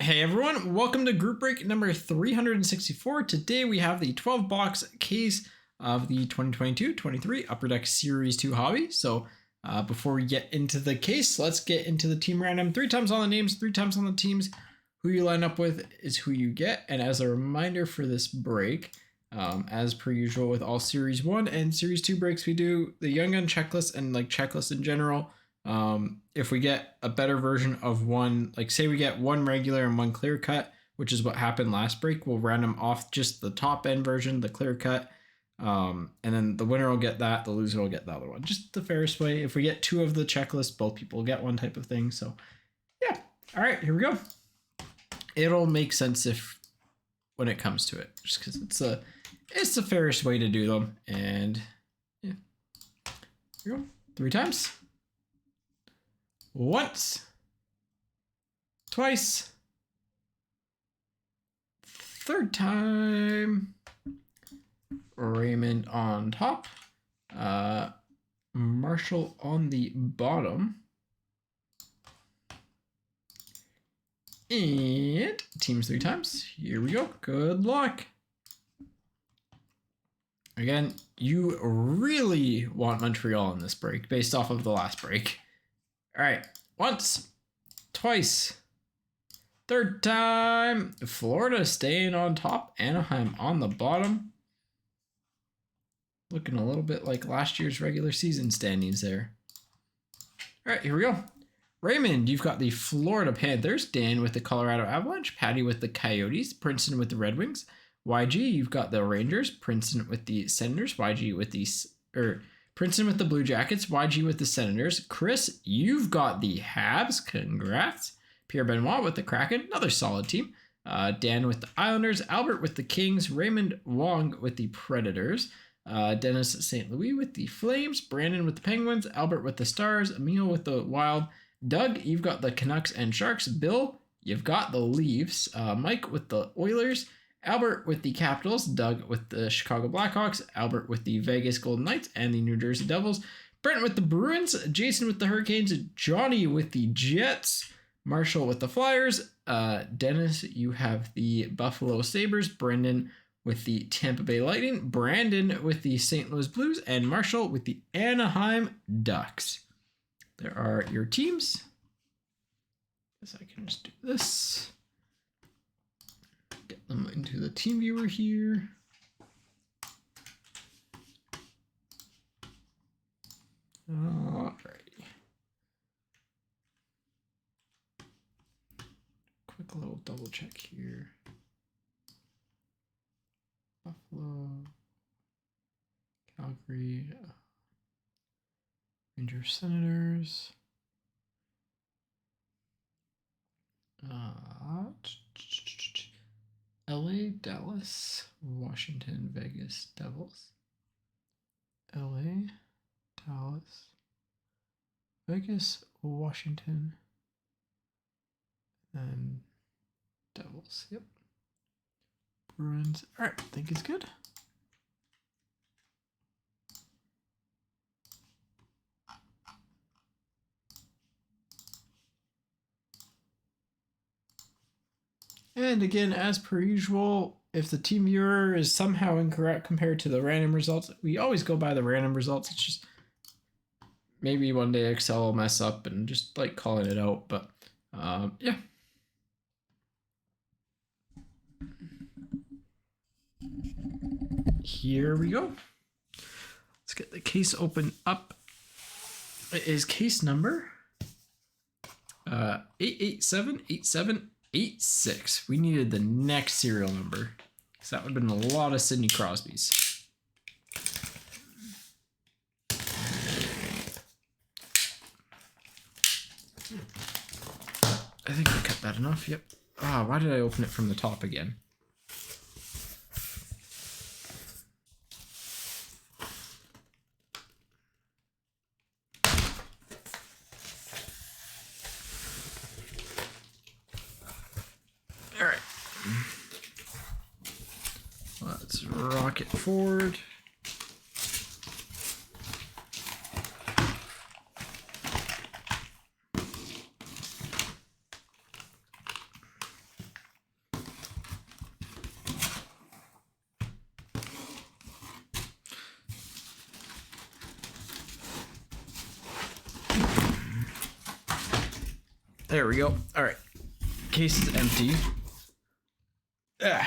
Hey everyone, welcome to group break number 364. Today we have the 12 box case of the 2022-23 Upper Deck Series 2 hobby. So before we get into the case, let's get into the team random. 3 times on the names, 3 times on the teams. Who you line up with is who you get. And as a reminder for this break, as per usual with all Series 1 and Series 2 breaks, we do the Young Gun checklist and like checklists in general. If we get a better version of one, like say we get one regular and one clear cut, which is what happened last break, we'll random off just the top end version, the clear cut, and then the winner will get that, the loser will get the other one. Just the fairest way. If we get 2 of the checklist, both people will get one type of thing. So yeah. All right, here we go. It'll make sense if when it comes to it, just because it's the fairest way to do them. And yeah, here we go. 3 times. Once, twice, 3rd time. Raymond on top, Marshall on the bottom, and teams 3 times. Here we go. Good luck. Again, you really want Montreal in this break based off of the last break. All right, once, twice, 3rd time. Florida staying on top, Anaheim on the bottom. Looking a little bit like last year's regular season standings there. All right, here we go. Raymond, you've got the Florida Panthers. Dan with the Colorado Avalanche. Patty with the Coyotes. Princeton with the Red Wings. YG, you've got the Rangers. Princeton with the Senators. YG with the Princeton with the Blue Jackets, YG with the Senators. Chris, you've got the Habs. Congrats. Pierre Benoit with the Kraken. Another solid team. Dan with the Islanders. Albert with the Kings. Raymond Wong with the Predators. Dennis St. Louis with the Flames. Brandon with the Penguins. Albert with the Stars. Emil with the Wild. Doug, you've got the Canucks and Sharks. Bill, you've got the Leafs. Mike with the Oilers. Albert with the Capitals, Doug with the Chicago Blackhawks, Albert with the Vegas Golden Knights and the New Jersey Devils, Brent with the Bruins, Jason with the Hurricanes, Johnny with the Jets, Marshall with the Flyers, Dennis, you have the Buffalo Sabres, Brendan with the Tampa Bay Lightning, Brandon with the St. Louis Blues, and Marshall with the Anaheim Ducks. There are your teams. Guess I can just do this. Get them into the team viewer here. Alrighty. Quick little double check here. Buffalo, Calgary, Rangers, Senators. LA, Dallas, Washington, Vegas, Devils. LA, Dallas, Vegas, Washington, and Devils. Yep. Bruins. All right, I think it's good. And again, as per usual, if the team viewer is somehow incorrect compared to the random results, we always go by the random results. It's just maybe one day Excel will mess up and just like calling it out. But yeah. Here we go. Let's get the case open up. It is case number 8878786. We needed the next serial number because that would have been a lot of Sidney Crosby's. I think I cut that enough. Yep. Ah, why did I open it from the top again? All right. Let's rock it forward. There we go. All right. Case is empty. It's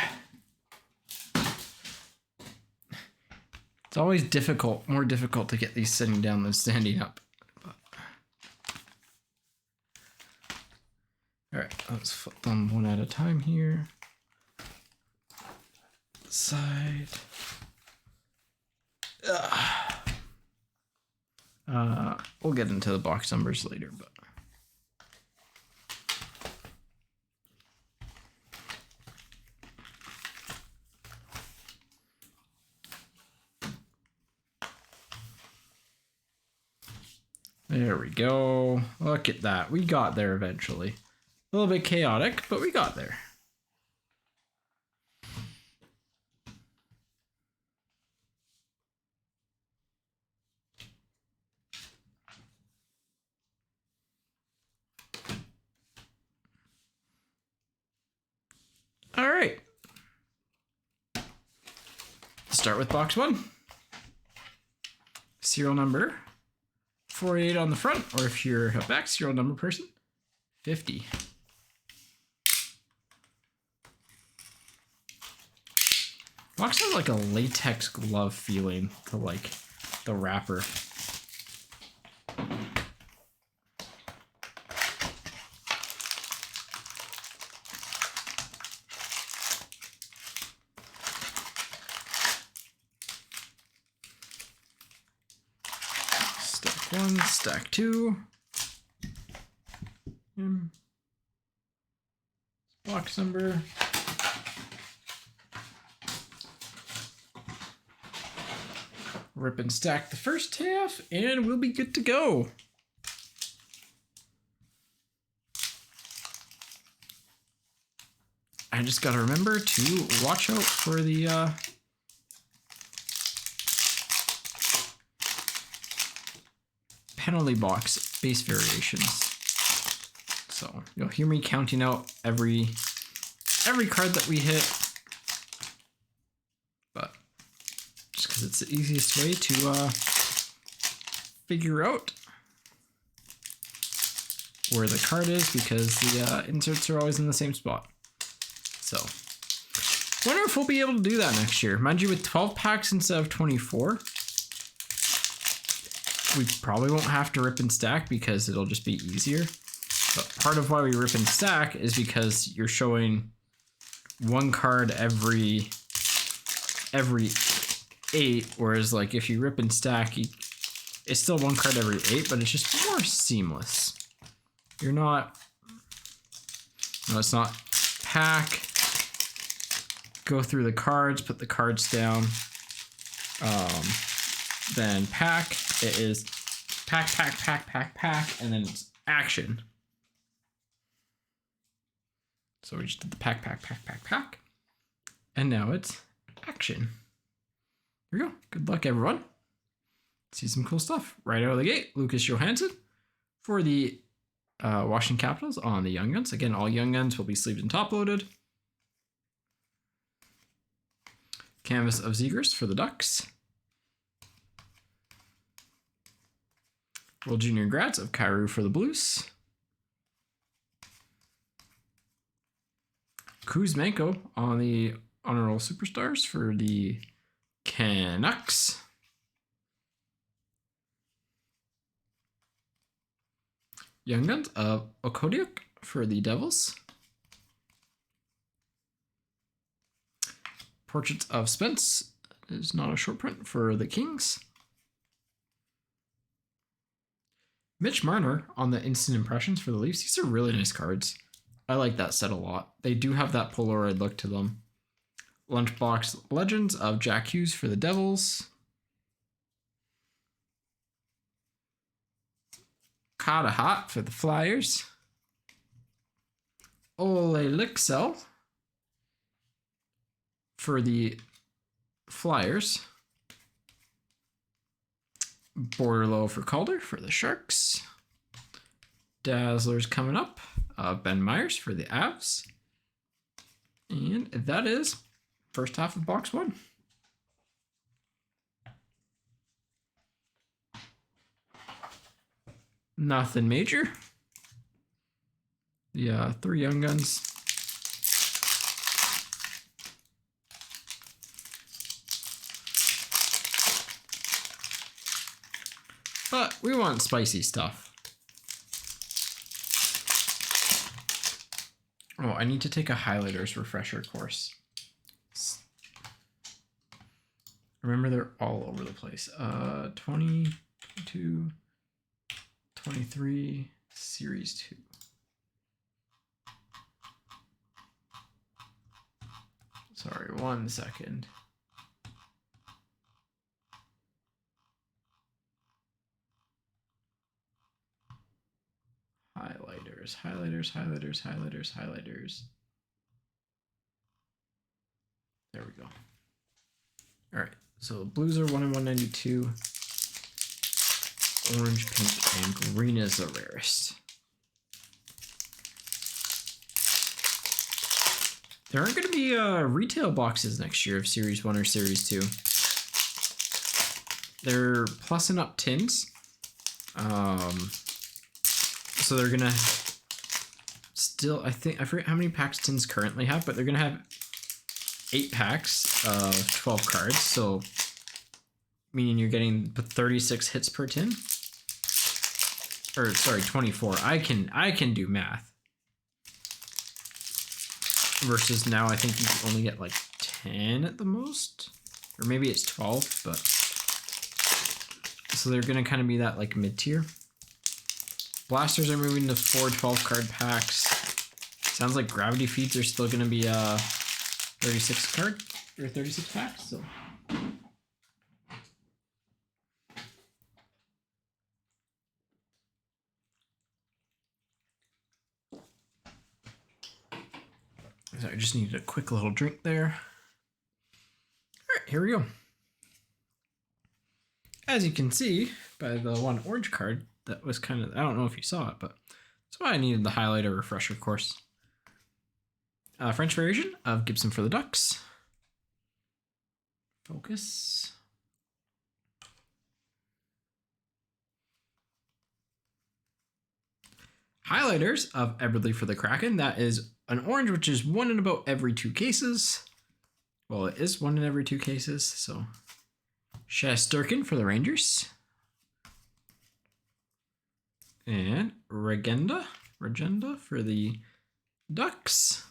always more difficult to get these sitting down than standing up. All right, let's flip them one at a time here. Side. We'll get into the box numbers later, but. There we go. Look at that. We got there eventually. A little bit chaotic, but we got there. All right. Start with box 1. Serial number 48 on the front, or if you're a back serial number person, 50. Box has like a latex glove feeling to like the wrapper. Stack 1, stack 2. Box number. Rip and stack the first half, and we'll be good to go. I just gotta remember to watch out for the penalty box base variations. So you'll hear me counting out every card that we hit, but just because it's the easiest way to figure out where the card is, because the inserts are always in the same spot. So wonder if we'll be able to do that next year. Mind you, with 12 packs instead of 24, we probably won't have to rip and stack because it'll just be easier. But part of why we rip and stack is because you're showing one card every 8, whereas like if you rip and stack, it's still one card every 8, but it's just more seamless. You're not, no, it's not pack, go through the cards, put the cards down, then pack. It is pack, pack, pack, pack, pack, and then it's action. So we just did the pack, pack, pack, pack, pack, and now it's action. Here we go. Good luck, everyone. See some cool stuff right out of the gate. Lucas Johansson for the Washington Capitals on the Young Guns. Again, all Young Guns will be sleeved and top loaded. Canvas of Zegers for the Ducks. World Junior Grats of Kyrou for the Blues. Kuzmenko on the Honor Roll Superstars for the Canucks. Young Guns of Okodiuk for the Devils. Portraits of Spence is not a short print for the Kings. Mitch Marner on the Instant Impressions for the Leafs. These are really nice cards. I like that set a lot. They do have that Polaroid look to them. Lunchbox Legends of Jack Hughes for the Devils. Kata Hot for the Flyers. Ole Lixel for the Flyers. Borderlow for Calder for the Sharks. Dazzlers coming up. Ben Myers for the Avs. And that is first half of box 1. Nothing major. The 3 Young Guns. But we want spicy stuff. Oh, I need to take a highlighters refresher course. Remember, they're all over the place. 20, 22, 23, Series 2. Sorry, 1 second. Highlighters, highlighters, highlighters, highlighters, highlighters. There we go. All right, so blues are 1 in 192. Orange, pink, and green is the rarest. There aren't going to be retail boxes next year of Series 1 or Series 2. They're plus and up tins. So they're going to still, I forget how many packs tins currently have, but they're going to have 8 packs of 12 cards. So meaning you're getting 36 hits per tin. Or sorry, 24. I can do math. Versus now I think you can only get like 10 at the most. Or maybe it's 12, but so they're gonna kind of be that like mid-tier. Blasters are moving to 4 12-card packs. Sounds like gravity feeds are still gonna be 36 card or 36 packs, so I just needed a quick little drink there. All right, here we go. As you can see by the 1 orange card, that was kind of, I don't know if you saw it, but that's why I needed the highlighter refresher course. French variation of Gibson for the Ducks. Focus. Highlighters of Eberle for the Kraken. That is an orange, which is 1 in about every 2 cases. Well, it is 1 in every 2 cases, so. Shesterkin for the Rangers. And Regenda for the Ducks.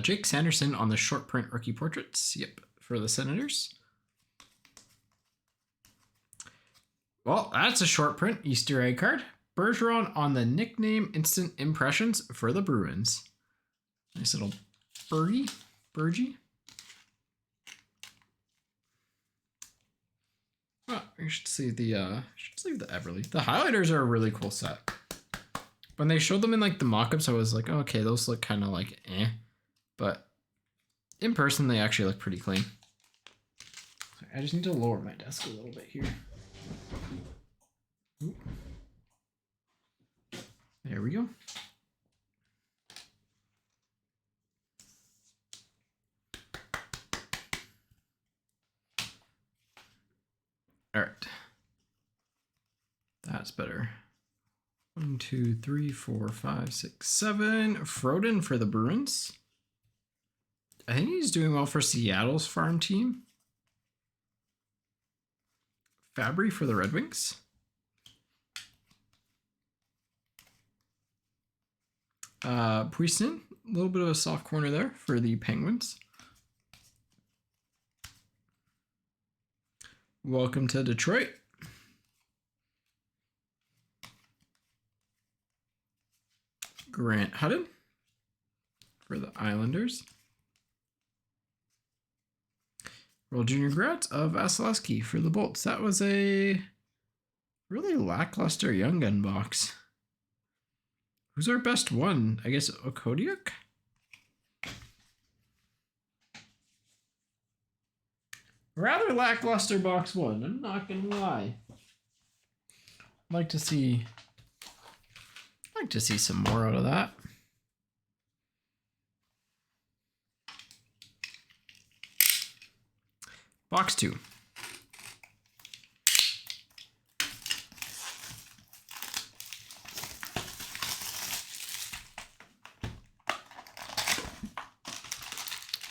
Jake Sanderson on the short print rookie portraits. Yep, for the Senators. Well, that's a short print Easter egg card. Bergeron on the nickname instant impressions for the Bruins. Nice little Bergie. Oh, you should see the Eberle. The highlighters are a really cool set. When they showed them in like the mock-ups, I was like, oh, okay, those look kind of like eh. But in person, they actually look pretty clean. I just need to lower my desk a little bit here. Ooh. There we go. All right. That's better. 1, 2, 3, 4, 5, 6, 7. Froden for the Bruins. I think he's doing well for Seattle's farm team. Fabry for the Red Wings. Puiston, a little bit of a soft corner there for the Penguins. Welcome to Detroit. Grant Hutton for the Islanders. World Junior Grats of Vasilevsky for the Bolts. That was a really lackluster Young Gun box. Who's our best one? I guess Okodiuk? Rather lackluster box 1. I'm not gonna lie. I'd like to see some more out of that. Box 2.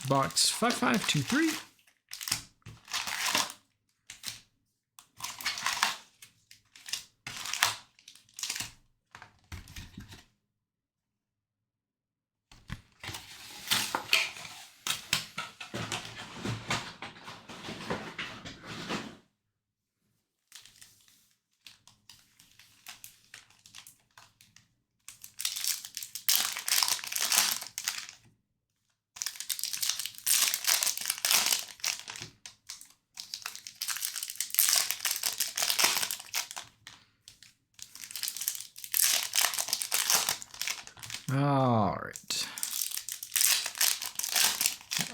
Box 5523. All right.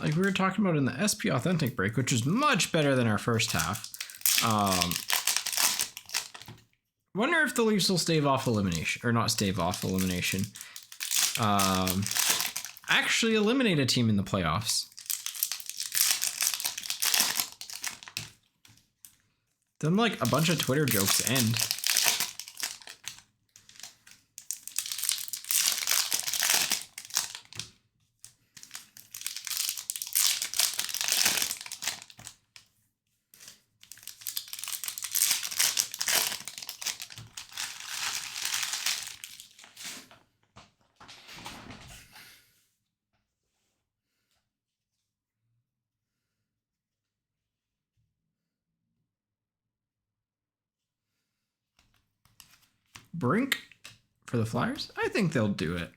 Like we were talking about in the SP Authentic break, which was much better than our first half. Wonder if the Leafs will stave off elimination, or not stave off elimination. Actually eliminate a team in the playoffs. Then like a bunch of Twitter jokes end. Brink for the Flyers. I think they'll do it.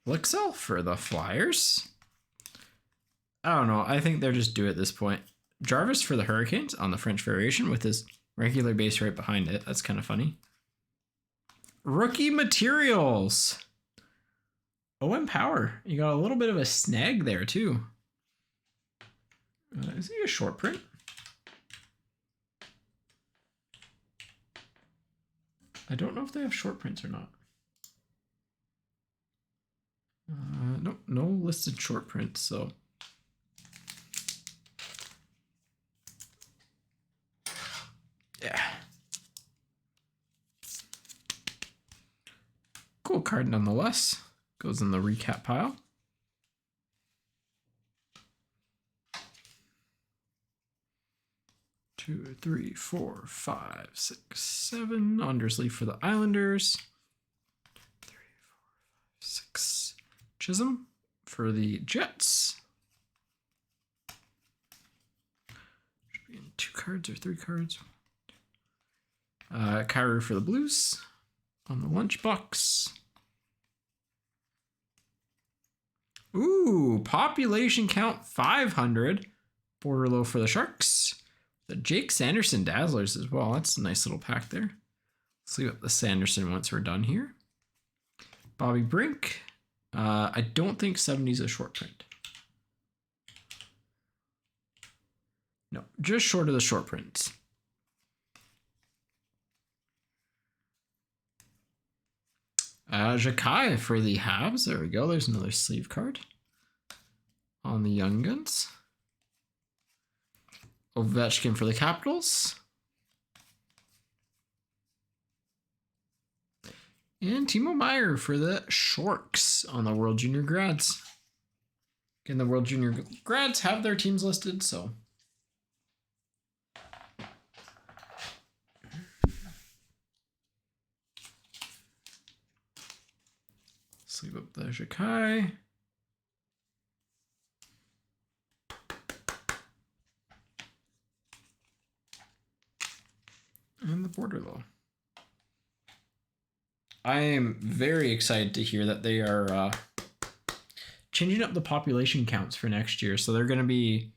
Lixell for the Flyers. I don't know. I think they'll just do it at this point. Jarvis for the Hurricanes on the French variation with his regular base right behind it. That's kind of funny. Rookie materials. OM Power. You got a little bit of a snag there too. Is he a short print? I don't know if they have short prints or not. No listed short prints, so. Yeah. Cool card nonetheless. Goes in the recap pile. Two, three, four, five, six, seven. Undersleeve for the Islanders. 3, 4, 5, 6. Chisholm for the Jets. Should be in 2 cards or 3 cards. Kyrou for the Blues on the lunchbox. Ooh, population count 500. Borderlow for the Sharks. The Jake Sanderson Dazzlers as well. That's a nice little pack there. Let's leave up the Sanderson once we're done here. Bobby Brink. I don't think 70 is a short print. No, just short of the short prints. Jakai for the Habs. There we go. There's another sleeve card on the Young Guns. Ovechkin for the Capitals. And Timo Meier for the Sharks on the World Junior Grads. Again, the World Junior Grads have their teams listed, so. Sleeve up the Jakai. And the Borderlow. I am very excited to hear that they are changing up the population counts for next year. So they're going to be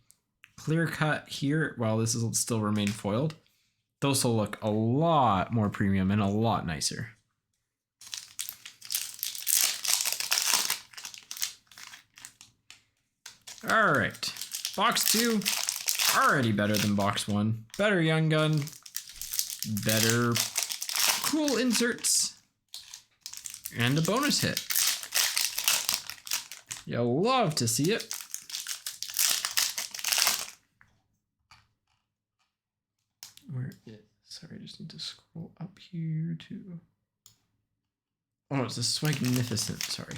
clear cut here while this will still remain foiled. Those will look a lot more premium and a lot nicer. All right. Box 2, already better than box 1. Better Young Gun. Better cool inserts. And a bonus hit. You'll love to see it. Where is... Sorry, I just need to scroll up here to... Oh, it's a Swagnificent, sorry.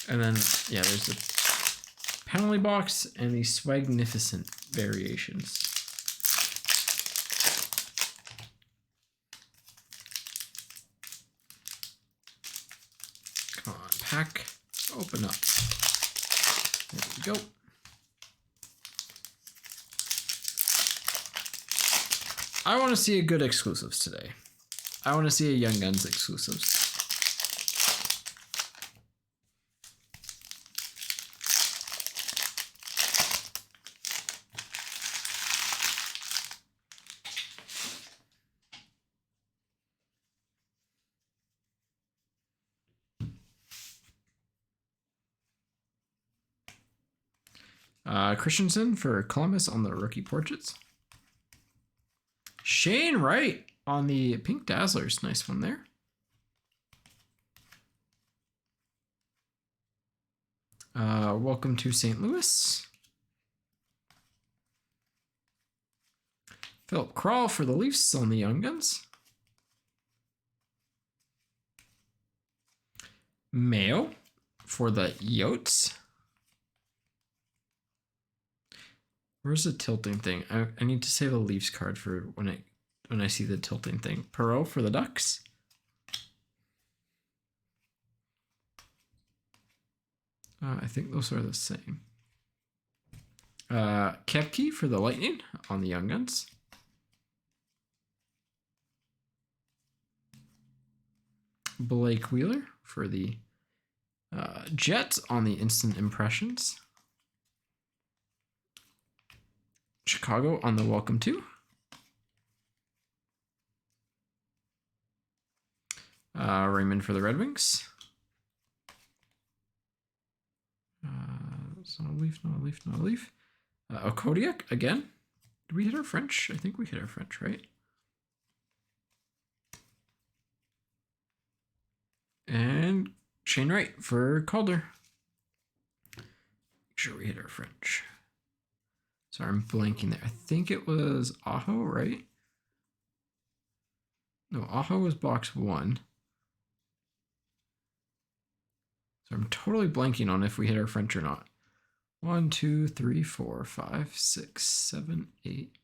And then, yeah, there's the penalty box and the Swagnificent variations. Come on, pack. Open up. There we go. I want to see a good exclusives today. I want to see a Young Guns exclusives. Christensen for Columbus on the rookie portraits. Shane Wright on the Pink Dazzlers. Nice one there. Welcome to St. Louis. Philip Kral for the Leafs on the Young Guns. Mayo for the Yotes. Where's the tilting thing? I need to save a Leafs card for when I see the tilting thing. Perot for the Ducks. I think those are the same. Kepke for the Lightning on the Young Guns. Blake Wheeler for the Jets on the Instant Impressions. Chicago on the Welcome To. Raymond for the Red Wings. It's not a leaf, not a leaf, not a leaf. Okodiak again. Did we hit our French? I think we hit our French, right? And Shane Wright for Calder. Make sure we hit our French. Sorry, I'm blanking there. I think it was Aho, right? No, Aho was box 1. So I'm totally blanking on if we hit our French or not. 1, 2, 3, 4, 5, 6, 7, 8,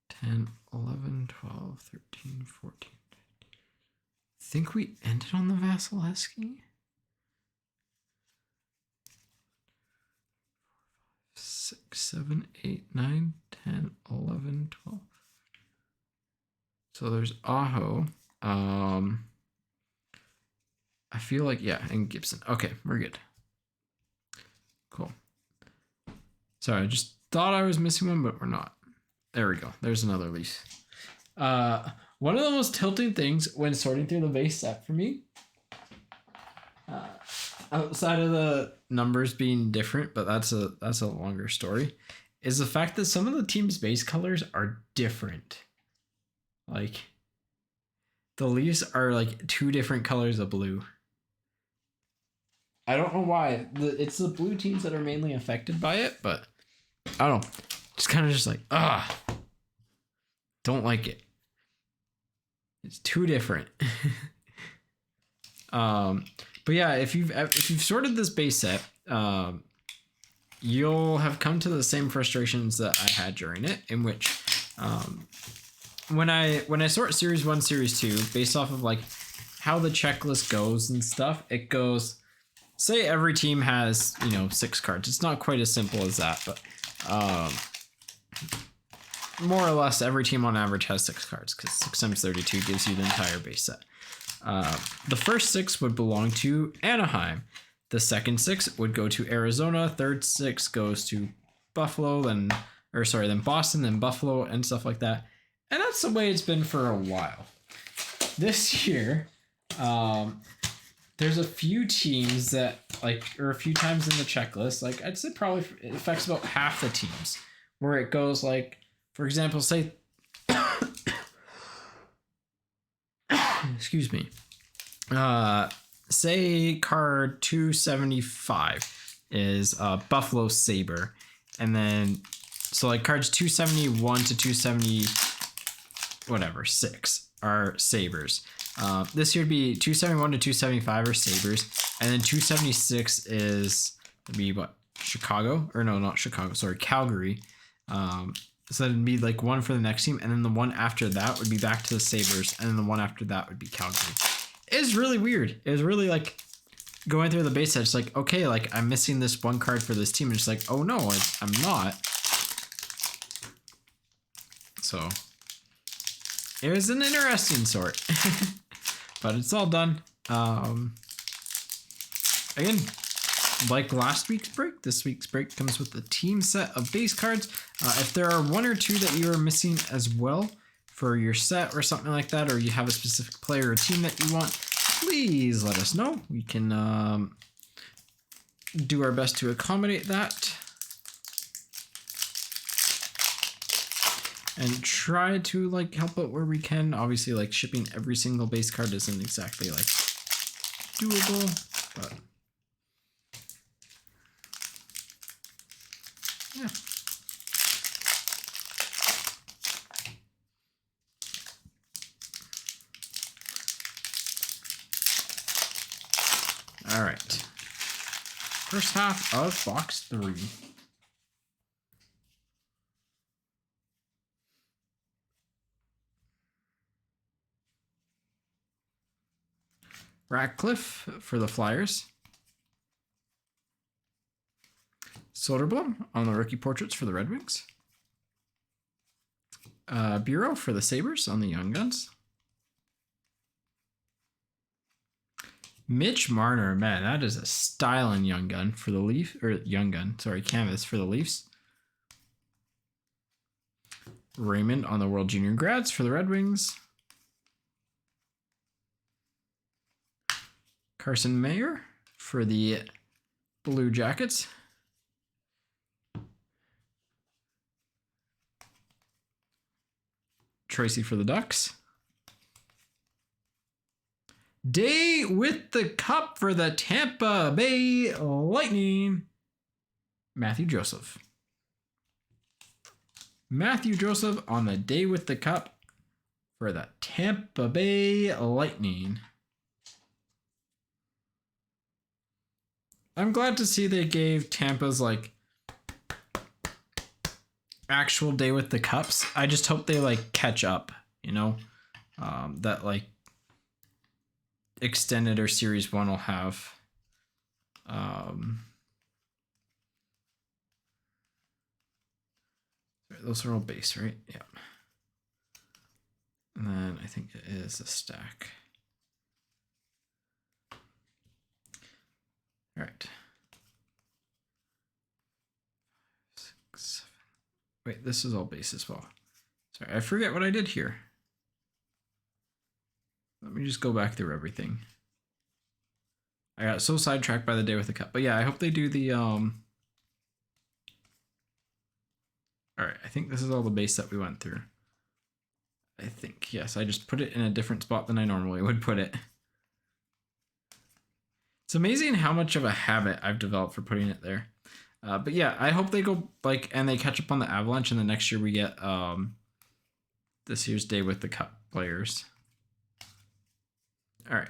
10, 11, 12, 13, 14, 15. I think we ended on the Vasilevsky. 6, 7, 8, 9, 10, 11, 12. So there's Aho. I feel like, yeah, and Gibson. Okay, we're good. Cool. Sorry, I just thought I was missing one, but we're not. There we go. There's another Leaf. One of the most tilting things when sorting through the base set for me, outside of the numbers being different, but that's a longer story, is the fact that some of the team's base colors are different. Like, the Leafs are like 2 different colors of blue. I don't know why. It's the blue teams that are mainly affected by it, but I don't know. It's kind of just like, don't like it. It's too different. But yeah, if you've sorted this base set, you'll have come to the same frustrations that I had during it, in which when I sort Series 1, Series 2, based off of like how the checklist goes and stuff, it goes, say every team has, 6 cards. It's not quite as simple as that, but more or less every team on average has 6 cards, because 6 times 32 gives you the entire base set. The first 6 would belong to Anaheim. The second 6 would go to Arizona. Third 6 goes to Buffalo, then Boston, then Buffalo, and stuff like that. And that's the way it's been for a while. This year, there's a few teams that, or a few times in the checklist, I'd say probably it affects about half the teams, where it goes for example, say, excuse me, say card 275 is Buffalo Sabre, and then, so cards 271 to 270, whatever, 6 are Sabres. This year would be 271 to 275 are Sabres, And then 276 is gonna be what? Chicago? Or no, not Chicago, sorry, Calgary. So it'd be like one for the next team, and then the one after that would be back to the Sabres, and then the one after that would be Calgary. It's really weird. It was really like going through the base set. It's like, okay, like I'm missing this one card for this team. And it's like, oh no, I'm not. So it was an interesting sort, but it's all done. Again, like last week's break, this week's break comes with a team set of base cards. If there are one or two that you are missing as well for your set or something like that, or you have a specific player or team that you want, please let us know. We can do our best to accommodate that and try to like help out where we can. Obviously, like shipping every single base card isn't exactly like doable, but yeah. All right. First half of box 3. Ratcliffe for the Flyers. Soderblom on the rookie portraits for the Red Wings. Bureau for the Sabres on the Young Guns. Mitch Marner, man, that is a styling Young Gun for the Leaf, or Young Gun, sorry, canvas for the Leafs. Raymond on the World Junior Grads for the Red Wings. Carson Mayer for the Blue Jackets. Tracy for the Ducks. Day with the Cup for the Tampa Bay Lightning. Matthew Joseph. Matthew Joseph on the Day with the Cup for the Tampa Bay Lightning. I'm glad to see they gave Tampa's like actual Day with the Cups. I just hope they like catch up, you know, that like extended or series 1 will have those are all base, right? Yeah. And then I think it is a stack. All right. 6, 7. Wait, this is all base as well. Sorry, I forget what I did here. Let me just go back through everything. I got so sidetracked by the Day with the Cup. But yeah, I hope they do the all right, I think this is all the base that we went through. I think, yes, I just put it in a different spot than I normally would put it. It's amazing how much of a habit I've developed for putting it there. But yeah, I hope they go like, and they catch up on the Avalanche, and the next year we get this year's Day with the Cup players. All right.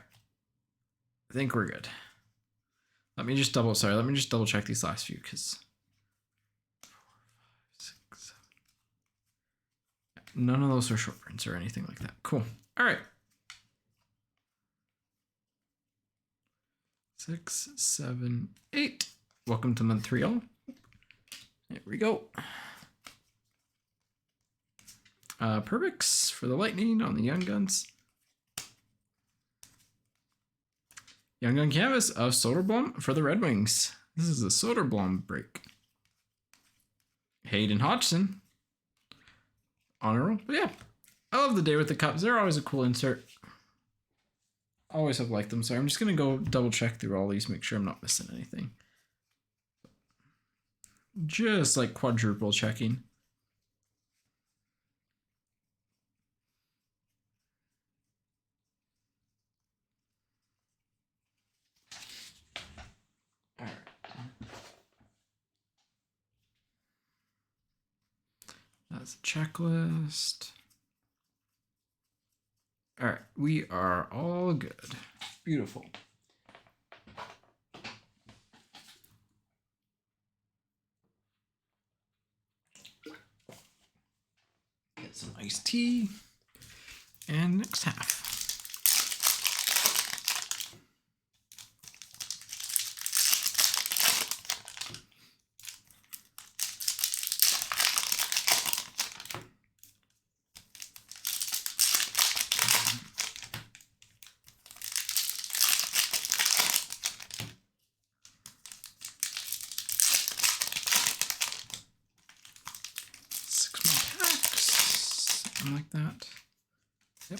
I think we're good. Let me just double check these last few because 4, 5, 6, 7. None of those are short prints or anything like that. Cool. All right. 6, 7, 8. Welcome to Montreal. There we go. Perbix for the Lightning on the Young Guns. Young Gun canvas of Soderblom for the Red Wings. This is a Soderblom break. Hayden Hodgson. Honor roll. But yeah, I love the Day with the Cups. They're always a cool insert. Always have liked them. So I'm just going to go double check through all these, make sure I'm not missing anything. Just like quadruple checking. All right. That's a checklist. All right, we are all good. Beautiful. Some iced tea. And next half. Like that. Yep.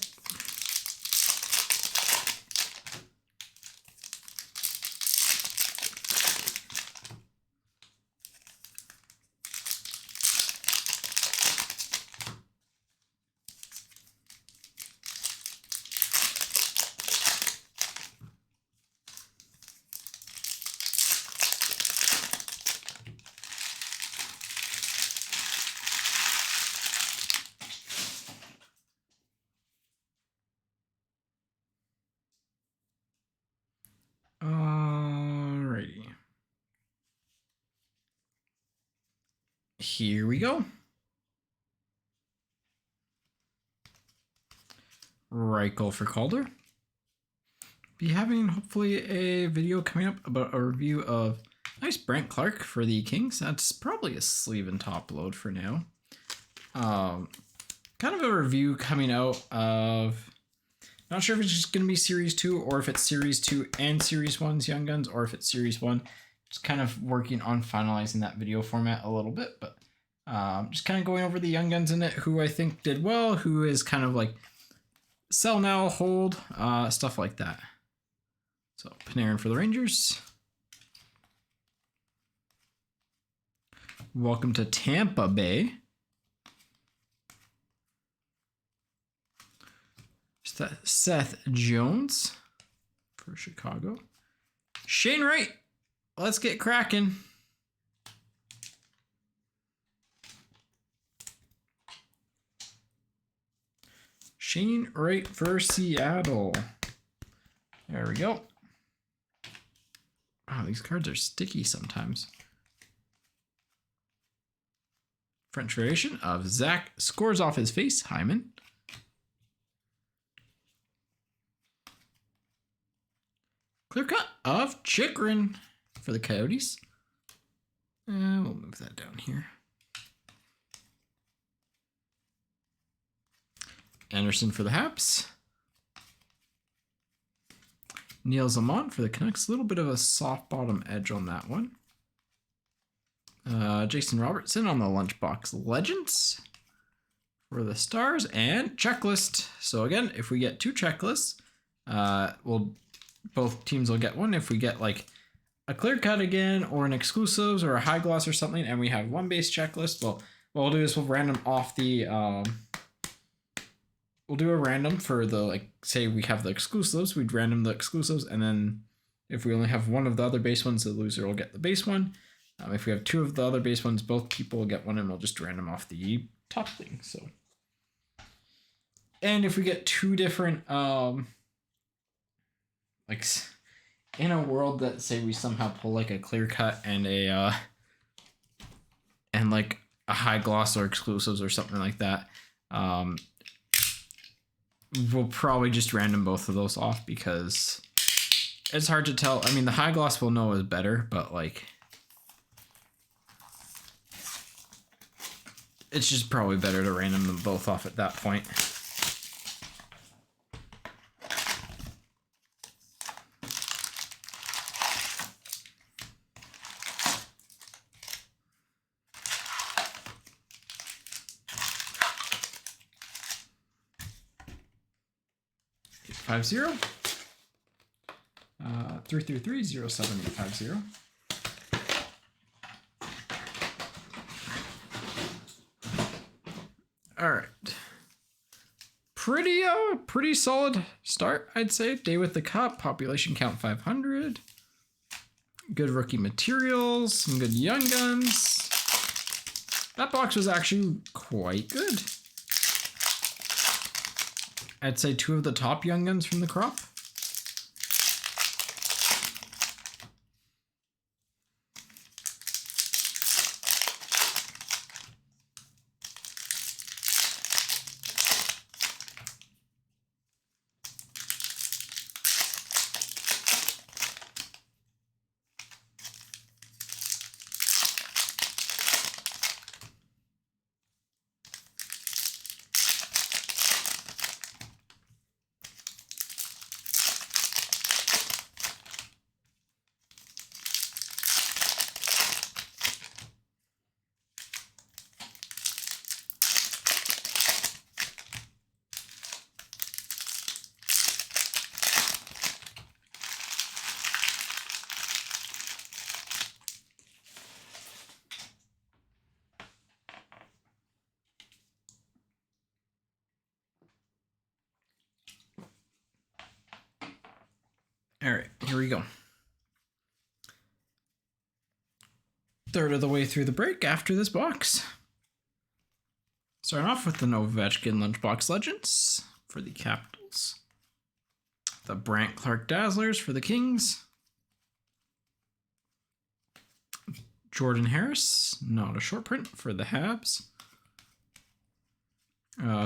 Alrighty. Here we go. Reichel for Calder. Be having hopefully a video coming up about a review of nice Brent Clark for the Kings. That's probably a sleeve and top load for now. Kind of a review coming out of, not sure if it's just going to be Series 2 or if it's Series 2 and Series 1's Young Guns, or if it's Series 1. Just kind of working on finalizing that video format a little bit, but just kind of going over the Young Guns in it, who I think did well, who is kind of like sell now, hold, stuff like that. So Panarin for the Rangers. Welcome to Tampa Bay. Seth Jones for Chicago. Shane Wright. Let's get cracking. Shane Wright for Seattle. There we go. Wow, these cards are sticky sometimes. French variation of Zach scores off his face, Hyman. Clear cut of Chikrin for the Coyotes. We'll move that down here. Anderson for the Habs. Niels Lamont for the Canucks. A little bit of a soft bottom edge on that one. Jason Robertson on the Lunchbox Legends for the Stars. And checklist. So again, if we get 2 checklists, both teams will get one. If we get like a clear cut again, or an exclusives, or a high gloss or something, and we have 1 base checklist, well, what we'll do is we'll random off the we'll do a random for the, like, say we have the exclusives, we'd random the exclusives, and then if we only have 1 of the other base ones, the loser will get the base one. If we have 2 of the other base ones, both people will get one, and we'll just random off the top thing. So, and if we get 2 different like in a world that, say, we somehow pull like a clear cut and a and like a high gloss or exclusives or something like that, we'll probably just random both of those off, because it's hard to tell. I mean, the high gloss we'll know is better, but like it's just probably better to random them both off at that point. $50 333-07850. All right, pretty solid start, I'd say. Day with the Cup, population count 500. Good rookie materials, some good Young Guns. That box was actually quite good. I'd say 2 of the top Young Guns from the crop. here we go. Third of the way through the break after this box. Starting off with the Ovechkin Lunchbox Legends for the Capitals. The Brant Clark Dazzlers for the Kings. Jordan Harris, not a short print for the Habs.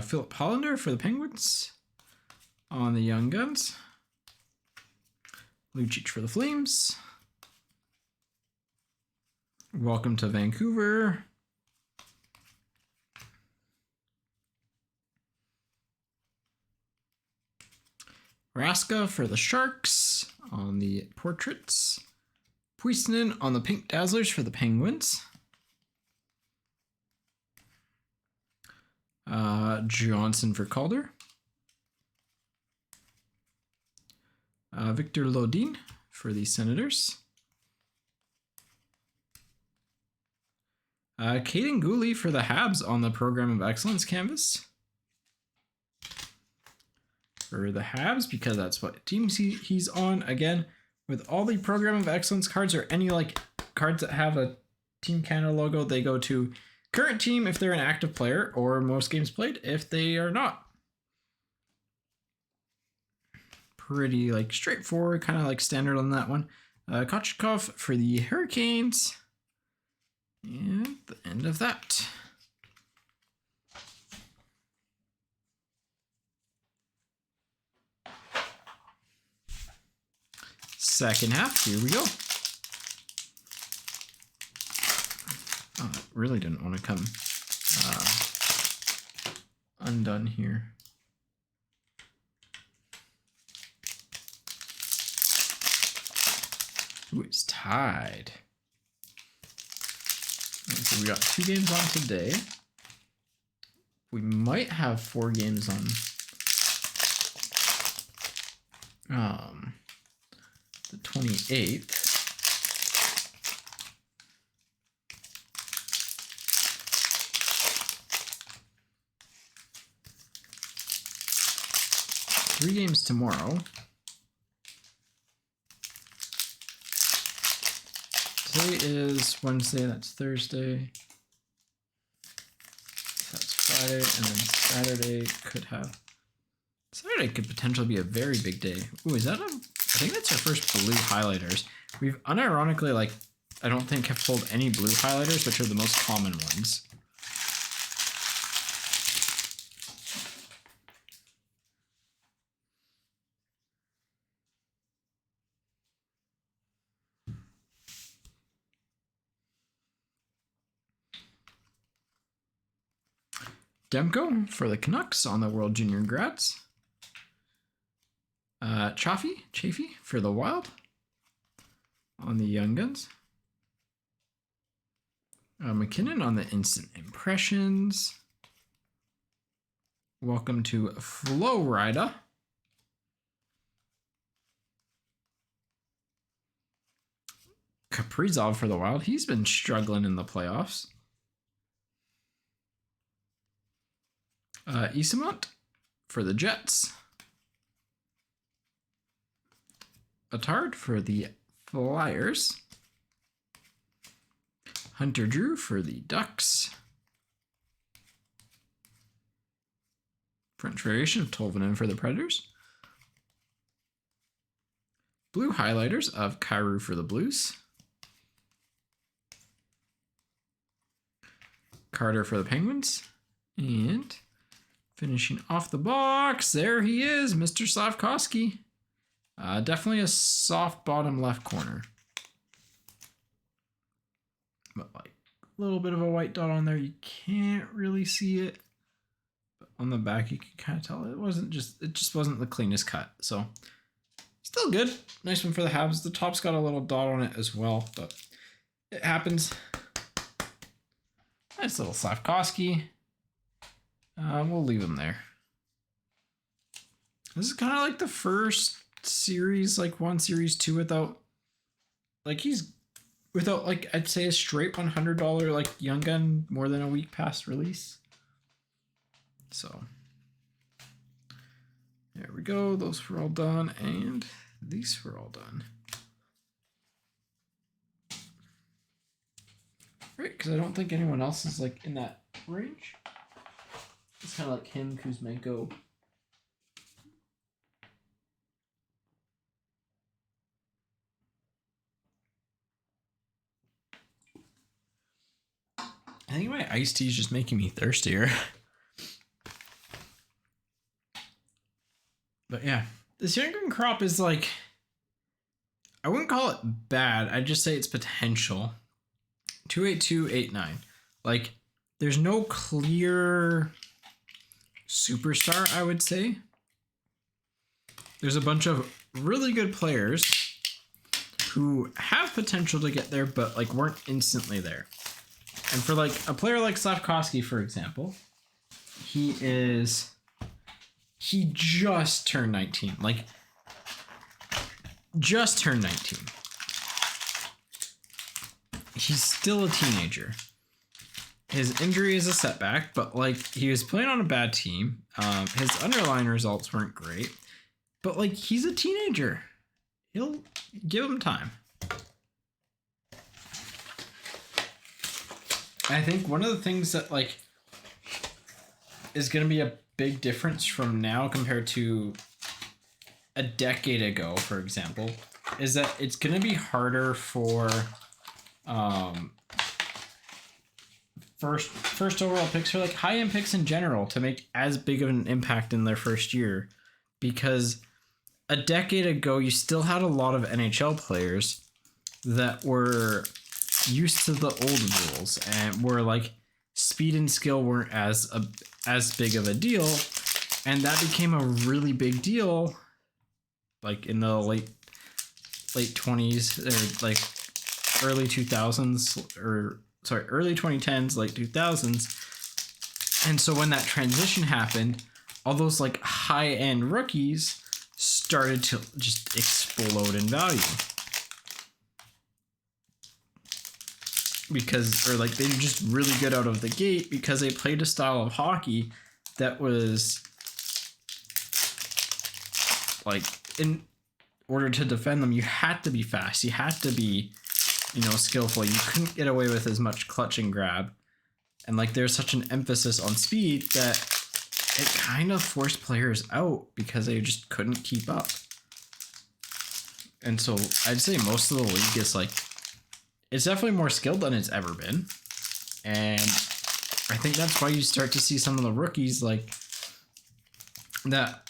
Philip Hollander for the Penguins on the Young Guns. Lucic for the Flames. Welcome to Vancouver. Raska for the Sharks on the Portraits. Puistonen on the Pink Dazzlers for the Penguins. Johnson for Calder. Victor Lodin for the Senators. Caden Gooley for the Habs on the Program of Excellence canvas. For the Habs, because that's what team he's on. Again, with all the Program of Excellence cards or any like cards that have a Team Canada logo, they go to current team if they're an active player, or most games played if they are not. Pretty like straightforward, kind of like standard on that one. Kochetkov for the Hurricanes. And the end of that. Second half, here we go. Oh, it really didn't want to come undone here. Ooh, it's tied. So we got 2 games on today. We might have 4 games on the 28th. Three games tomorrow. Today is Wednesday, that's Thursday. That's Friday, and then Saturday could potentially be a very big day. Ooh, is that I think that's our first blue highlighters. We've unironically, like, I don't think have pulled any blue highlighters, which are the most common ones. Demko for the Canucks on the World Junior Grads. Chafee for the Wild on the Young Guns. McKinnon on the Instant Impressions. Welcome to Florida. Kaprizov for the Wild. He's been struggling in the playoffs. Isamont for the Jets. Attard for the Flyers. Hunter Drew for the Ducks. French variation of Tolvanen for the Predators. Blue highlighters of Kyrou for the Blues. Carter for the Penguins. And finishing off the box, there he is, Mr. Slavkovsky. Definitely a soft bottom left corner. But like a little bit of a white dot on there. You can't really see it. But on the back, you can kind of tell it just wasn't the cleanest cut. So still good. Nice one for the Habs. The top's got a little dot on it as well, but it happens. Nice little Slavkovsky. We'll leave him there. This is kind of like the first series, like Series 2 without, like I'd say a straight $100 like Young Gun more than a week past release. So there we go. Those were all done, and these were all done. Right, because I don't think anyone else is like in that range. It's kind of like him, Kuzmenko. I think my iced tea is just making me thirstier. But yeah, this younger crop is like, I wouldn't call it bad. I'd just say it's potential. 28289. Like, there's no clear superstar, I would say. There's a bunch of really good players who have potential to get there, but like weren't instantly there. And for like a player like Slavkovsky, for example, he just turned 19. Like, just turned 19. He's still a teenager. His injury is a setback, but like he was playing on a bad team. His underlying results weren't great, but like he's a teenager. He'll give him time. I think one of the things that like is going to be a big difference from now compared to a decade ago, for example, is that it's going to be harder for first overall picks, or like high end picks in general, to make as big of an impact in their first year, because a decade ago you still had a lot of NHL players that were used to the old rules and were like speed and skill weren't as big of a deal, and that became a really big deal like in the late 20s or like early 2000s, or sorry, early 2010s, late 2000s. And so when that transition happened, all those like high end rookies started to just explode in value. Because, or like they were just really good out of the gate because they played a style of hockey that was like, in order to defend them, you had to be fast. You had to be, skillful. You couldn't get away with as much clutch and grab. And like there's such an emphasis on speed that it kind of forced players out because they just couldn't keep up. And so I'd say most of the league is like, it's definitely more skilled than it's ever been. And I think that's why you start to see some of the rookies like that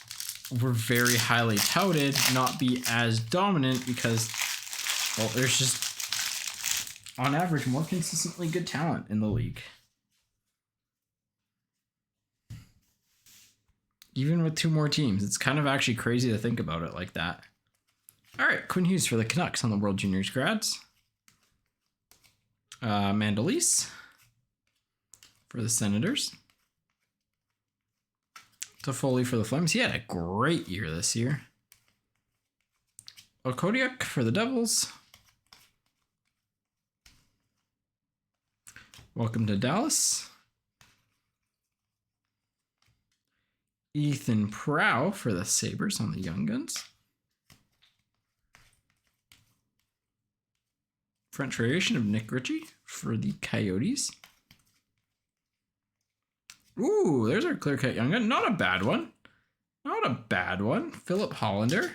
were very highly touted not be as dominant because, well, there's just on average more consistently good talent in the league. Even with two more teams, it's kind of actually crazy to think about it like that. All right, Quinn Hughes for the Canucks on the World Juniors grads. Mandalise for the Senators. Toffoli for the Flames. He had a great year this year. Okodiak for the Devils. Welcome to Dallas. Ethan Prow for the Sabres on the Young Guns. French variation of Nick Ritchie for the Coyotes. Ooh, there's our clear-cut Young Gun. Not a bad one. Not a bad one. Philip Hollander.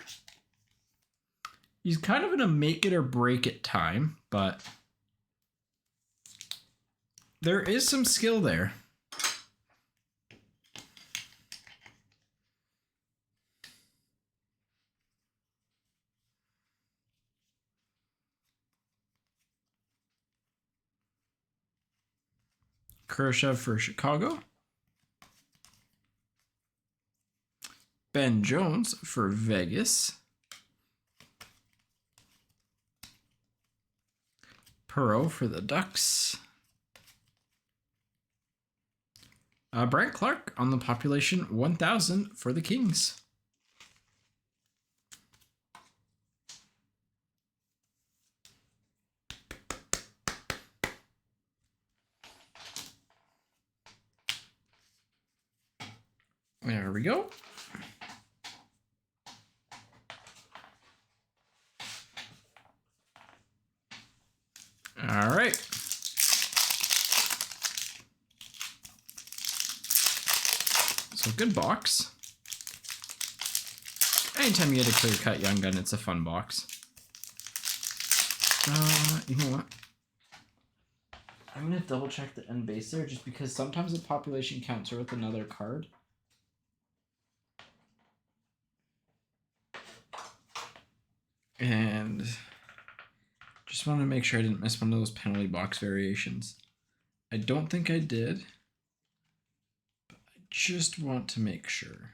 He's kind of in a make-it-or-break-it time, but there is some skill there. Khrushchev for Chicago. Ben Jones for Vegas. Perot for the Ducks. Brent Clark on the population 1000 for the Kings. There we go. All right. So good box. Anytime you get a clear cut young gun, it's a fun box. You know what? I'm gonna double check the end base there just because sometimes the population counts are with another card. And just wanted to make sure I didn't miss one of those penalty box variations. I don't think I did, but I just want to make sure.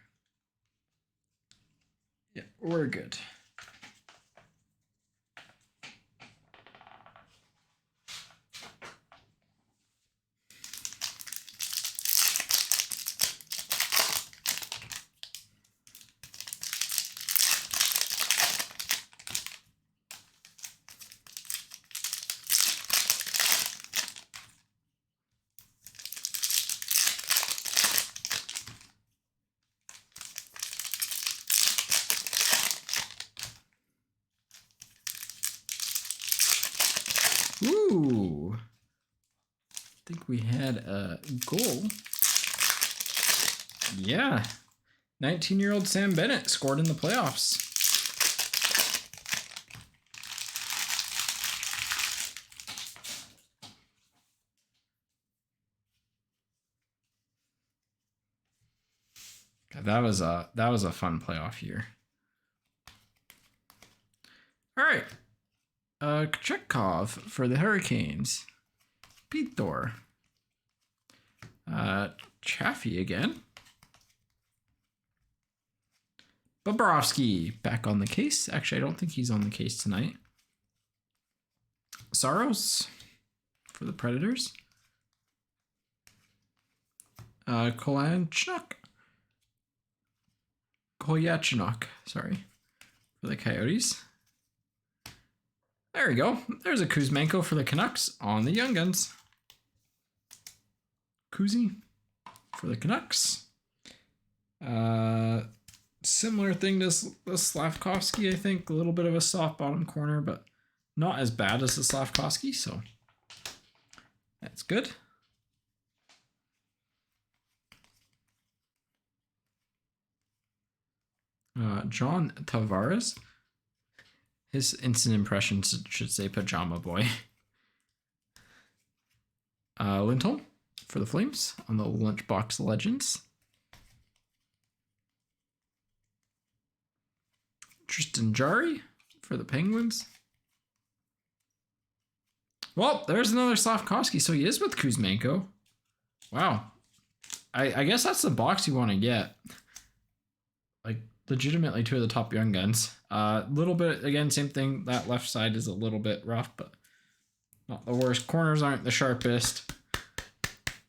Yeah, we're good. Ooh, I think we had a goal. Yeah, 19-year-old Sam Bennett scored in the playoffs. God, that was a fun playoff year. All right. Kochetkov for the Hurricanes. Pitor. Chaffee again. Bobrovsky back on the case. Actually, I don't think he's on the case tonight. Saros for the Predators. Kolyachuk, sorry, for the Coyotes. There we go. There's a Kuzmenko for the Canucks on the Young Guns. Kuzi for the Canucks. Similar thing to Slavkovsky, I think. A little bit of a soft bottom corner, but not as bad as the Slavkovsky, so that's good. John Tavares. His instant impressions should say Pajama Boy. Lindholm for the Flames on the Lunchbox Legends. Tristan Jarry for the Penguins. Well, there's another Slavkovsky, so he is with Kuzmenko. Wow. I guess that's the box you want to get. Like, legitimately two of the top young guns. Little bit, again, same thing. That left side is a little bit rough, but not the worst. Corners aren't the sharpest.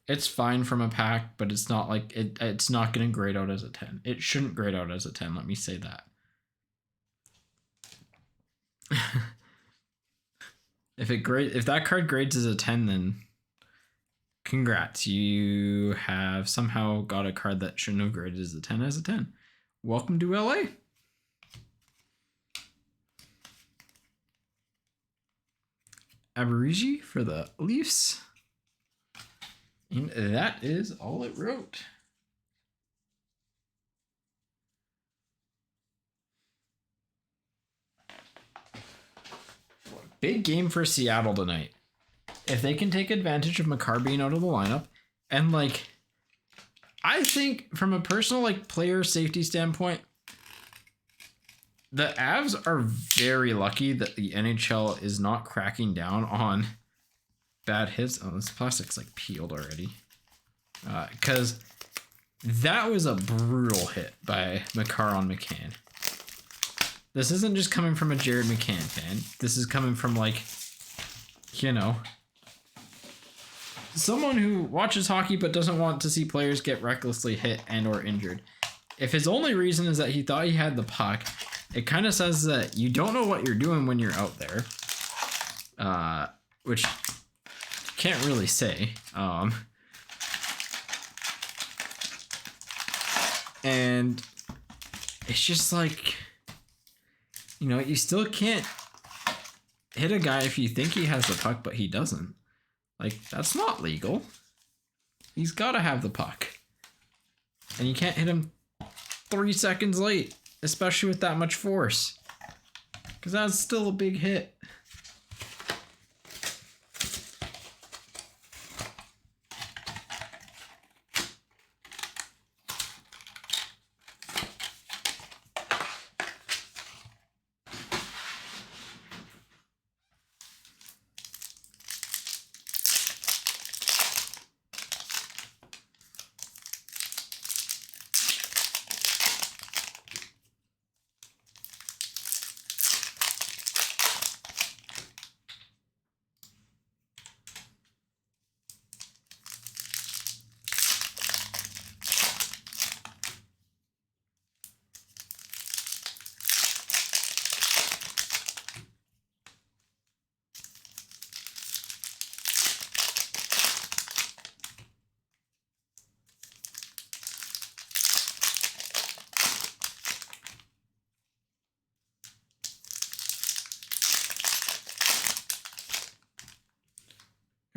It's fine from a pack, but it's not like it's not going to grade out as a 10. It shouldn't grade out as a 10, let me say that. If that card grades as a 10, then congrats. You have somehow got a card that shouldn't have graded as a 10 as a 10. Welcome to LA. Aberigi for the Leafs. And that is all it wrote. Big game for Seattle tonight. If they can take advantage of Makar being out of the lineup, and like, I think from a personal like player safety standpoint, the Avs are very lucky that the NHL is not cracking down on bad hits. Oh, this plastic's like peeled already. Because that was a brutal hit by Makar on McCann. This isn't just coming from a Jared McCann fan. This is coming from, like, you know, someone who watches hockey but doesn't want to see players get recklessly hit and or injured. If his only reason is that he thought he had the puck, it kind of says that you don't know what you're doing when you're out there, which you can't really say. And it's just like, you know, you still can't hit a guy if you think he has the puck, but he doesn't. Like, that's not legal. He's got to have the puck. And you can't hit him 3 seconds late, especially with that much force. Because that's still a big hit.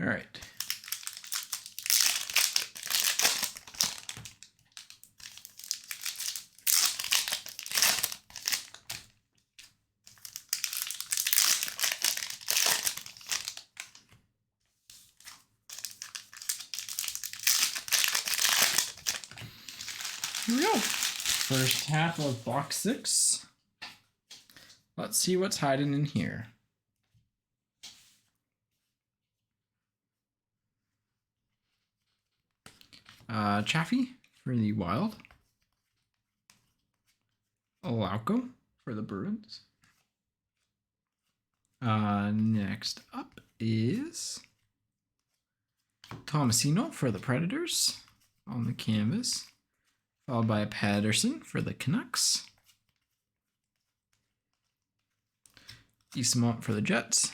All right. Here we go. First half of box 6. Let's see what's hiding in here. Chaffee for the Wild. Olauco for the Bruins. Next up is Tomasino for the Predators on the canvas, followed by Patterson for the Canucks. Eastmont for the Jets.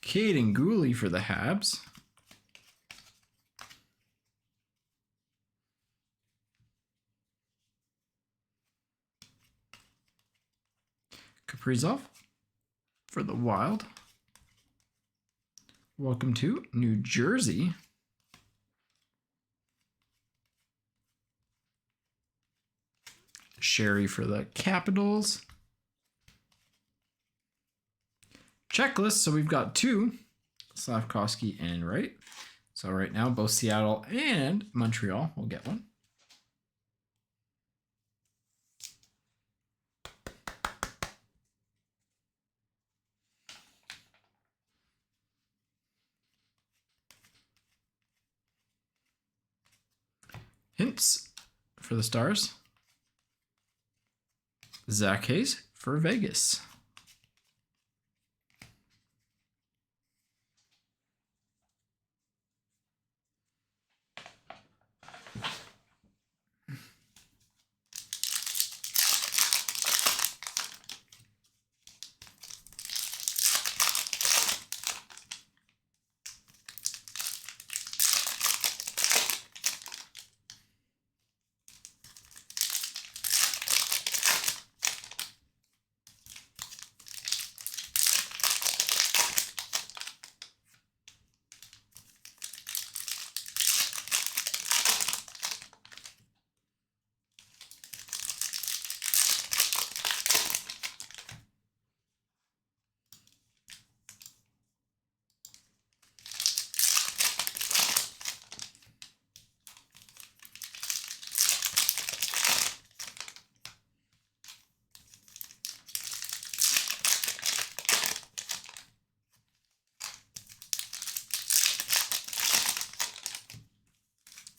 Caden Gooley for the Habs. Kaprizov for the Wild. Welcome to New Jersey. Sherry for the Capitals. Checklist. So we've got 2, Slavkovsky and Wright. So right now, both Seattle and Montreal will get one. Hints for the Stars. Zach Hayes for Vegas.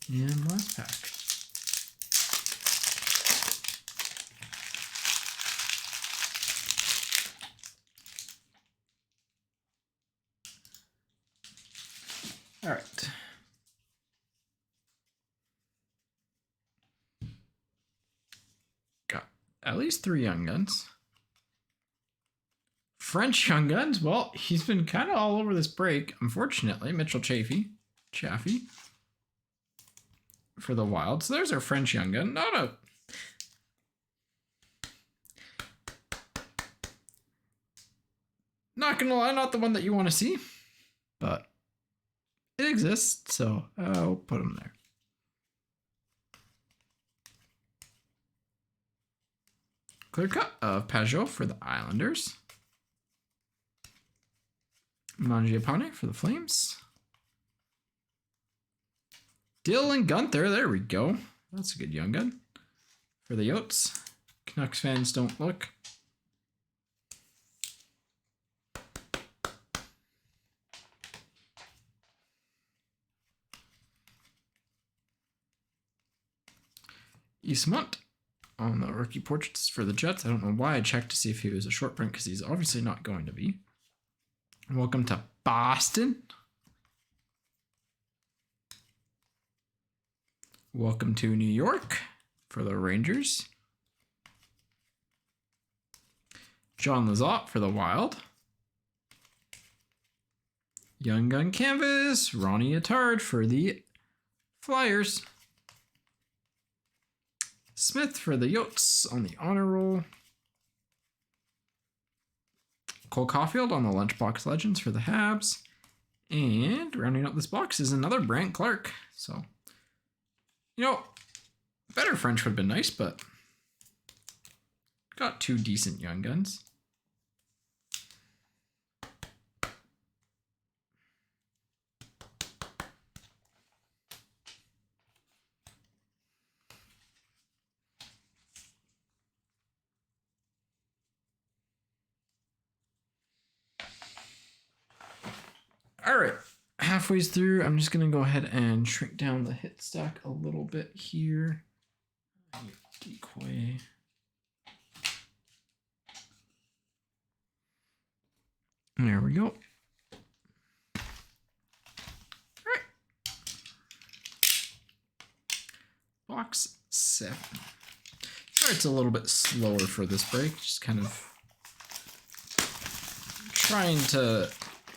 And last pack. All right. Got at least 3 Young Guns. French Young Guns. Well, he's been kind of all over this break, unfortunately. Mitchell Chaffee for the Wild. So there's our French Young Gun. No. Not gonna lie, not the one that you want to see, but it exists, so I'll put him there. Clear cut of Pajot for the Islanders. Mangiapane for the Flames. Dylan Gunther, there we go. That's a good young gun. For the Yotes. Canucks fans don't look. Eastmont on the rookie portraits for the Jets. I don't know why I checked to see if he was a short print because he's obviously not going to be. Welcome to Boston. Welcome to New York for the Rangers. John Lizotte for the Wild. Young Gun Canvas. Ronnie Attard for the Flyers. Smith for the Yotes on the honor roll. Cole Caulfield on the Lunchbox Legends for the Habs. And rounding out this box is another Brant Clark. So, you know, better French would have been nice, but got two decent young guns. All right, halfway through, I'm just going to go ahead and shrink down the hit stack a little bit here. Decoy. There we go. All right. Box 7. Sorry, it's a little bit slower for this break. Just kind of trying to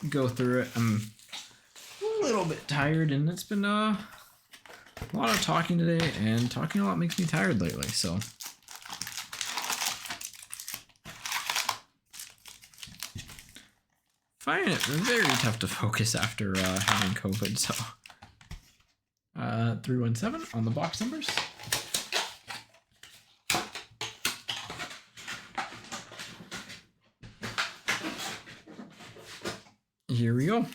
go through it. I'm a little bit tired, and it's been a lot of talking today, and talking a lot makes me tired lately, so finding it very tough to focus after having COVID. So 317 on the box numbers. Here we go.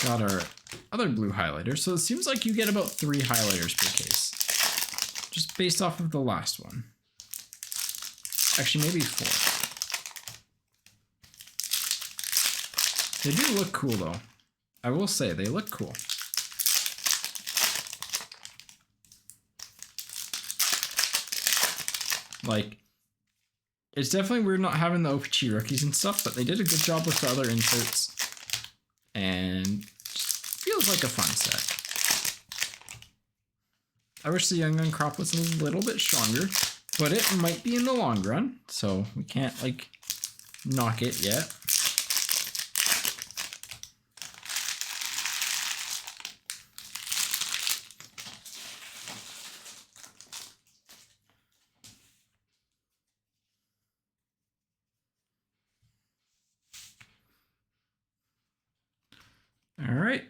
Got our other blue highlighter. So it seems like you get about 3 highlighters per case, just based off of the last one. Actually, maybe 4. They do look cool, though. I will say, they look cool. Like, it's definitely weird not having the OPG rookies and stuff, but they did a good job with the other inserts. And just feels like a fun set. I wish the Young Gun crop was a little bit stronger, but it might be in the long run, so we can't, like, knock it yet. All right.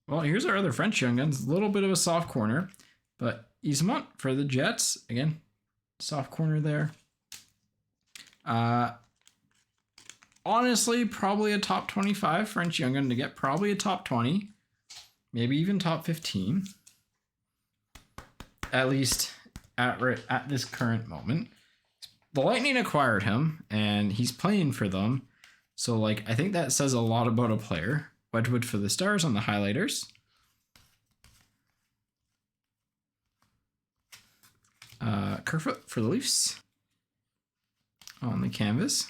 Well, here's our other French Young Guns. A little bit of a soft corner, but Eastmont for the Jets. Again, soft corner there. Honestly, probably a top 25 French Young Gun to get. Probably a top 20. Maybe even top 15. At least at this current moment. The Lightning acquired him, and he's playing for them. So, like, I think that says a lot about a player. Wedgwood for the Stars on the highlighters. Kerfoot for the Leafs on the canvas.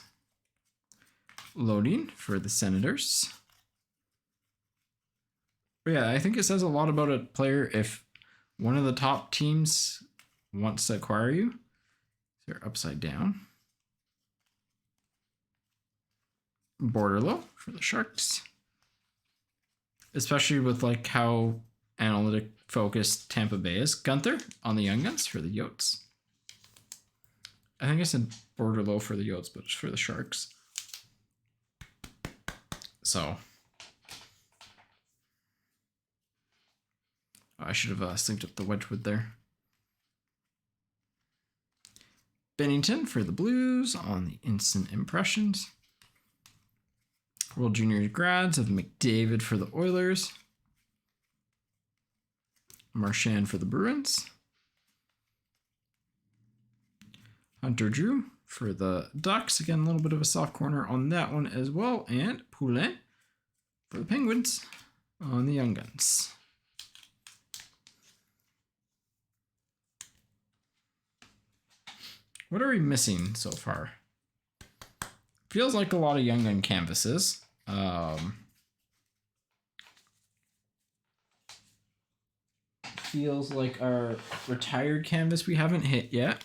Loading for the Senators. But yeah, I think it says a lot about a player if one of the top teams wants to acquire you. They're upside down. Borderlow for the Sharks. Especially with like how analytic focused Tampa Bay is. Gunther on the Young Guns for the Yotes. I think I said border low for the Yotes, but it's for the Sharks. So I should have synced up the Wedgwood there. Bennington for the Blues on the instant impressions. World Junior grads of McDavid for the Oilers. Marchand for the Bruins. Hunter Drew for the Ducks. Again, a little bit of a soft corner on that one as well. And Poulin for the Penguins on the Young Guns. What are we missing so far? Feels like a lot of Young Gun canvases. Feels like our retired canvas we haven't hit yet.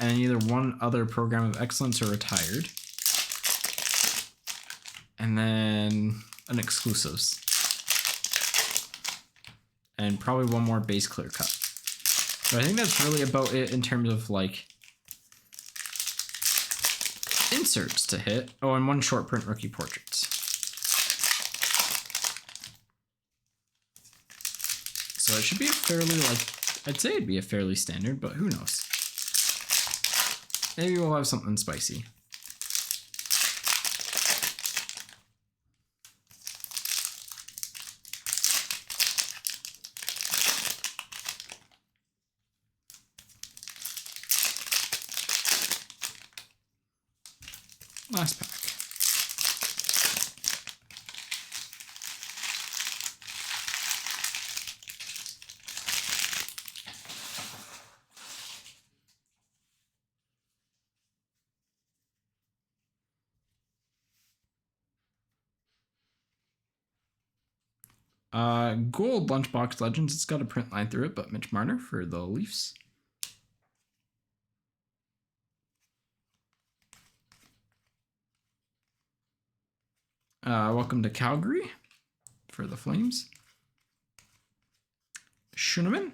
And either one other program of excellence or retired. And then an exclusives. And probably one more base clear cut. So I think that's really about it in terms of like inserts to hit. Oh, and one short print rookie portraits. So it should be a fairly I'd say it'd be a fairly standard, but who knows? Maybe we'll have something spicy. Last pack. Gold Lunchbox Legends. It's got a print line through it, but Mitch Marner for the Leafs. Welcome to Calgary for the Flames. Schooneman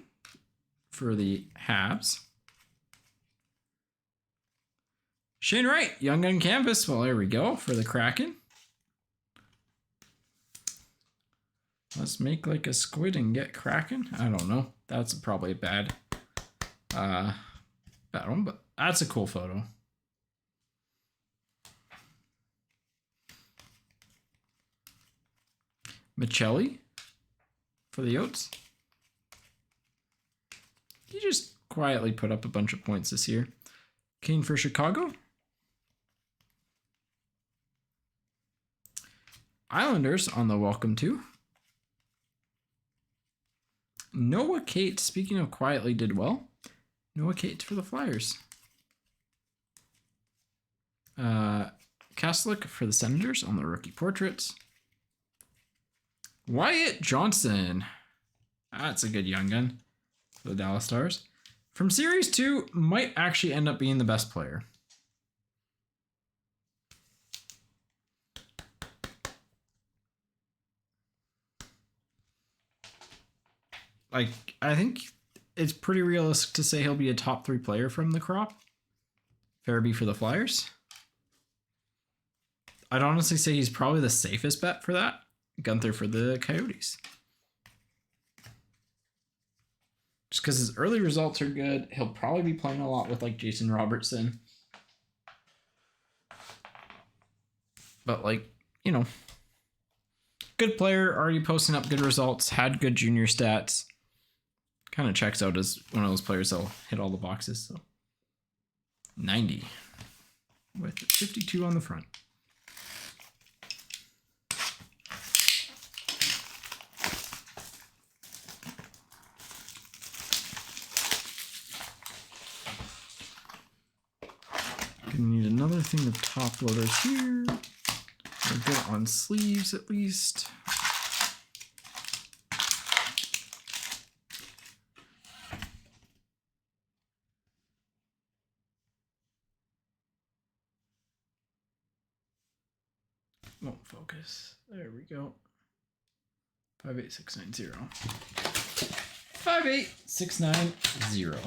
for the Habs. Shane Wright, Young Gun Canvas. Well, there we go for the Kraken. Let's make like a squid and get Kraken. I don't know. That's probably a bad one, but that's a cool photo. Michelli for the Yotes. He just quietly put up a bunch of points this year. Kane for Chicago. Islanders on the welcome to. Noah Cates, speaking of quietly did well. Noah Cates for the Flyers. Kaslik for the Senators on the rookie portraits. Wyatt Johnson. That's a good young gun for the Dallas Stars. From Series 2, might actually end up being the best player. Like, I think it's pretty realistic to say he'll be a top 3 player from the crop. Farabee for the Flyers. I'd honestly say he's probably the safest bet for that. Gunther for the Coyotes. Just because his early results are good. He'll probably be playing a lot with like Jason Robertson. But like, you know, good player, already posting up good results, had good junior stats. Kind of checks out as one of those players that'll hit all the boxes. So 90 with 52 on the front. Gonna need another thing of top loaders here. We're good on sleeves at least. Won't focus. There we go. 58690. 58690.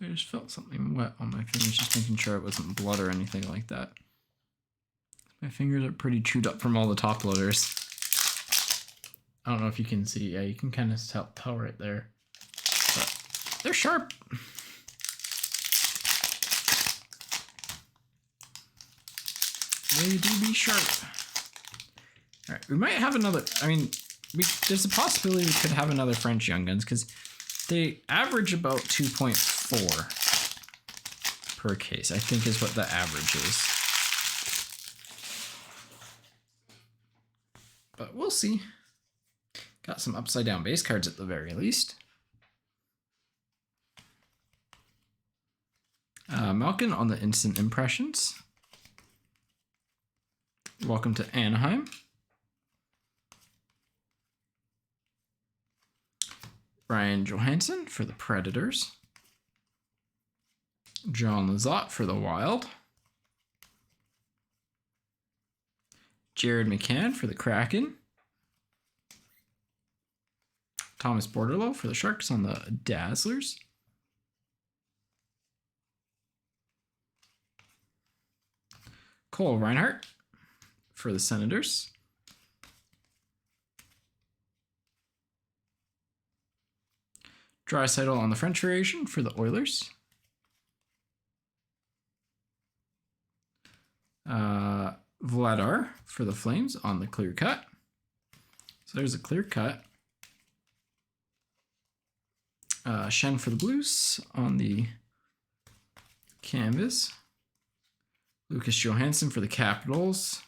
I just felt something wet on my fingers, just making sure it wasn't blood or anything like that. My fingers are pretty chewed up from all the top loaders. I don't know if you can see. Yeah, you can kind of tell right there. But they're sharp. They do be sharp. All right, we might have another. I mean, there's a possibility we could have another French Young Guns because they average about 2.4 per case, I think is what the average is. But we'll see. Got some upside down base cards at the very least. Malkin on the instant impressions. Welcome to Anaheim. Ryan Johansson for the Predators. John Lizotte for the Wild. Jared McCann for the Kraken. Thomas Borderlow for the Sharks on the Dazzlers. Cole Reinhardt for the Senators. Draisaitl on the French variation for the Oilers. Vladar for the Flames on the clear cut. So there's a clear cut. Shen for the Blues on the canvas. Lucas Johansson for the Capitals.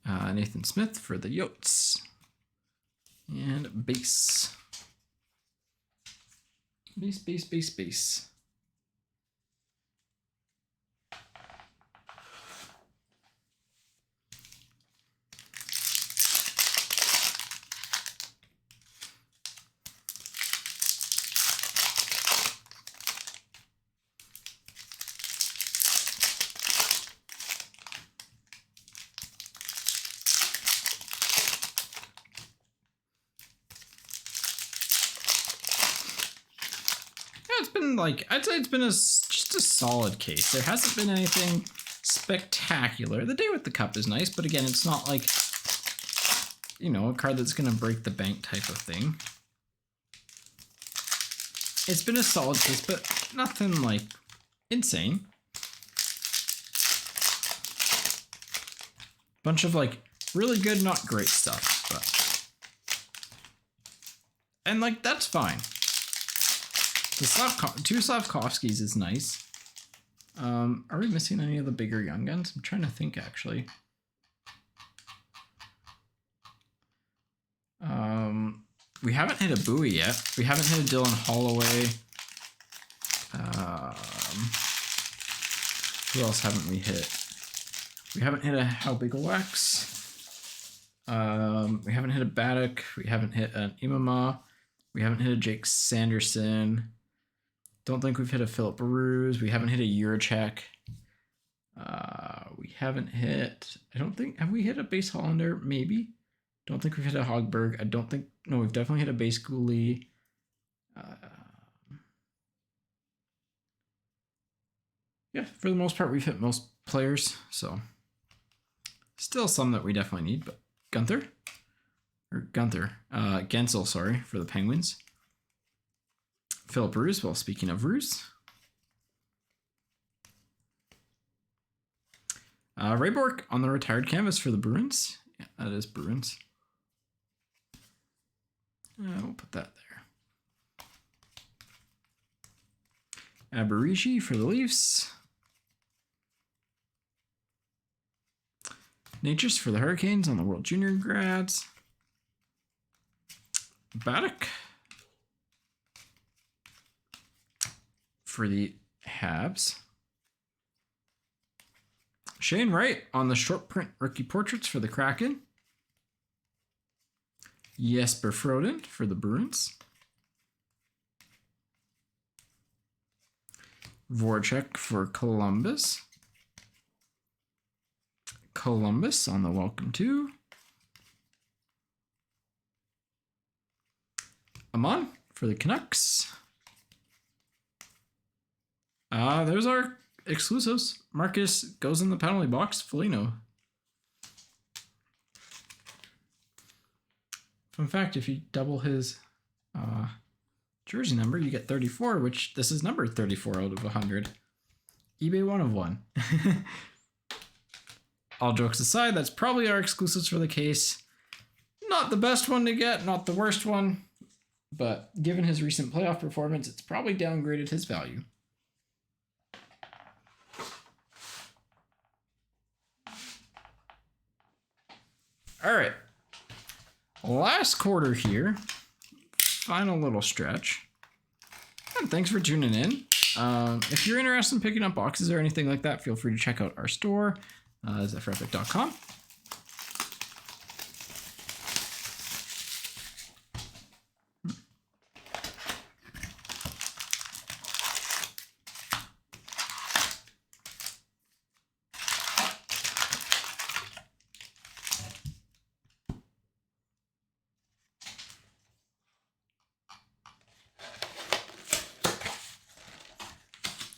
Nathan Smith for the Yotes. And base. Base. It's been like, I'd say it's been just a solid case. There hasn't been anything spectacular. The Day with the Cup is nice, but again, it's not like, you know, a card that's going to break the bank type of thing. It's been a solid case, but nothing like insane. Bunch of like really good, not great stuff, but, and like, that's fine. The two Slavkovskis is nice. Are we missing any of the bigger Young Guns? I'm trying to think, actually. We haven't hit a Bowie yet. We haven't hit a Dylan Holloway. Who else haven't we hit? We haven't hit a How Big a Wax. We haven't hit a Baddock. We haven't hit an Imama. We haven't hit a Jake Sanderson. Don't think we've hit a Philip Baruz. We haven't hit a Juracek. We haven't hit, I don't think, have we hit a base Hollander? Maybe. Don't think we've hit a Hogberg. I don't think, no, we've definitely hit a base Ghoulie. Yeah, for the most part, we've hit most players, so still some that we definitely need, but Gensel, sorry, for the Penguins. Philip Roos, well, speaking of Roos. Ray Bork on the retired canvas for the Bruins. Yeah, that is Bruins. We'll put that there. Aberici for the Leafs. Natures for the Hurricanes on the World Junior grads. Baddock for the Habs. Shane Wright on the short print rookie portraits for the Kraken. Jesper Froden for the Bruins. Voracek for Columbus. Columbus on the welcome to. Amon for the Canucks. There's our exclusives. Marcus goes in the penalty box. Foligno. Fun fact, if you double his jersey number, you get 34, which this is numbered 34 out of 100. eBay 1 of 1. All jokes aside, that's probably our exclusives for the case. Not the best one to get, not the worst one, but given his recent playoff performance, it's probably downgraded his value. All right. Last quarter here. Final little stretch. And thanks for tuning in. If you're interested in picking up boxes or anything like that, feel free to check out our store, zephyrEpic.com.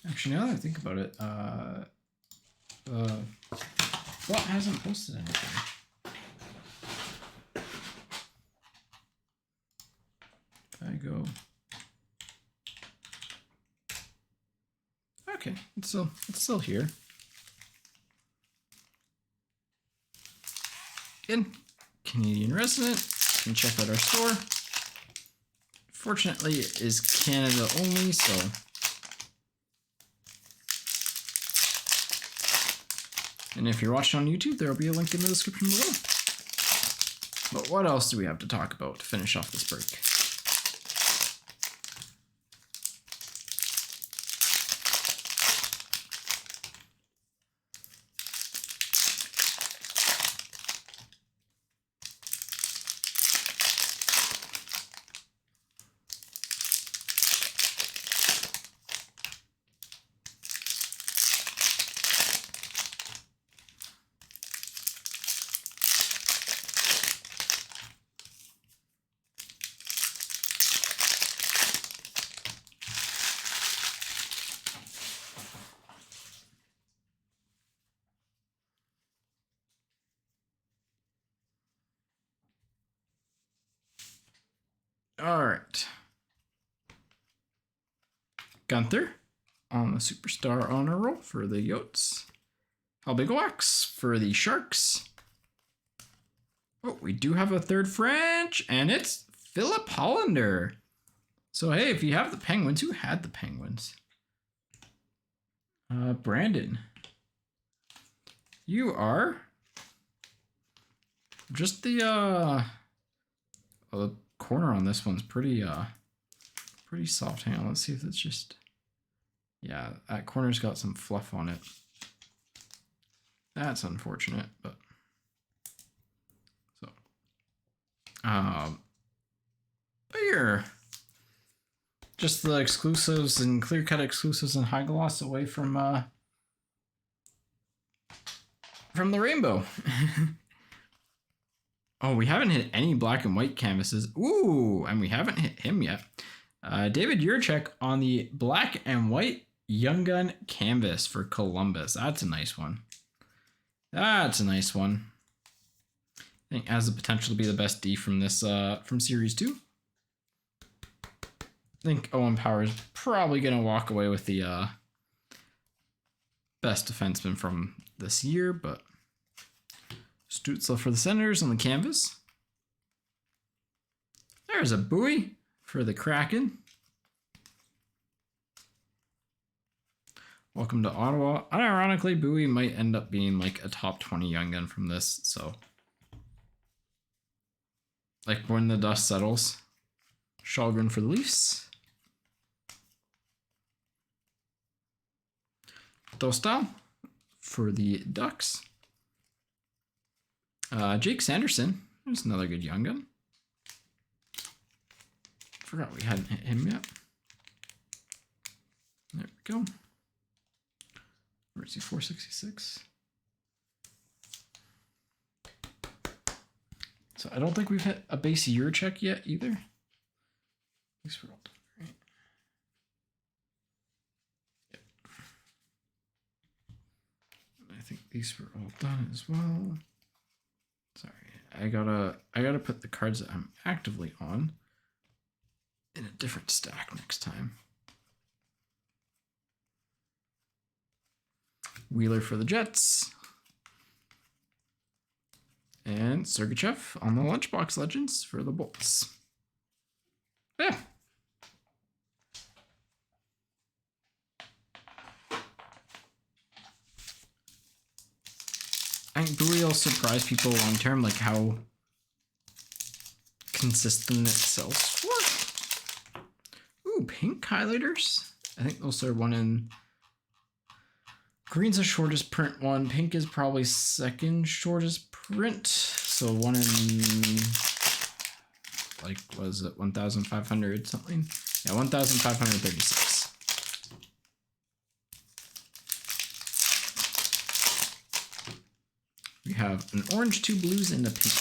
Actually, now that I think about it, Bot hasn't posted anything. If I go, okay, it's still here. Again, Canadian resident, you can check out our store. Fortunately, it is Canada only, so. And if you're watching on YouTube, there will be a link in the description below. But what else do we have to talk about to finish off this break? All right. Gunther on the Superstar Honor Roll for the Yotes. Albigoax for the Sharks. Oh, we do have a third French, and it's Philip Hollander. So, hey, if you have the Penguins, who had the Penguins? Brandon. You are just the corner on this one's pretty soft. Hang on, let's see if it's just, yeah, that corner's got some fluff on it. That's unfortunate, but so but here, just the exclusives and clear cut exclusives and high gloss away from from the rainbow. Oh, we haven't hit any black and white canvases. Ooh, and we haven't hit him yet. David Yurchek on the black and white Young Gun canvas for Columbus. That's a nice one. That's a nice one. I think has the potential to be the best D from this from Series 2. I think Owen Power is probably going to walk away with the best defenseman from this year, but Stützle for the Senators on the canvas. There's a buoy for the Kraken. Welcome to Ottawa. Unironically, buoy might end up being like a top 20 Young Gun from this, so like when the dust settles. Shalgren for the Leafs. Dostal for the Ducks. Jake Sanderson. There's another good Young Gun. Forgot we hadn't hit him yet. There we go. Where is he? 466. So I don't think we've hit a base year check yet either. At least we're all done, right? Yep. I think these were all done as well. Sorry, I gotta put the cards that I'm actively on in a different stack next time. Wheeler for the Jets. And Sergachev on the Lunchbox Legends for the Bolts. Yeah. I think Buoy will surprise people long term, like how consistent it sells for. Ooh, pink highlighters. I think those are one in. Green's the shortest print one. Pink is probably second shortest print. So one in, like, was it 1,500 something? Yeah, 1,536. We have an orange, 2 blues, and a pink.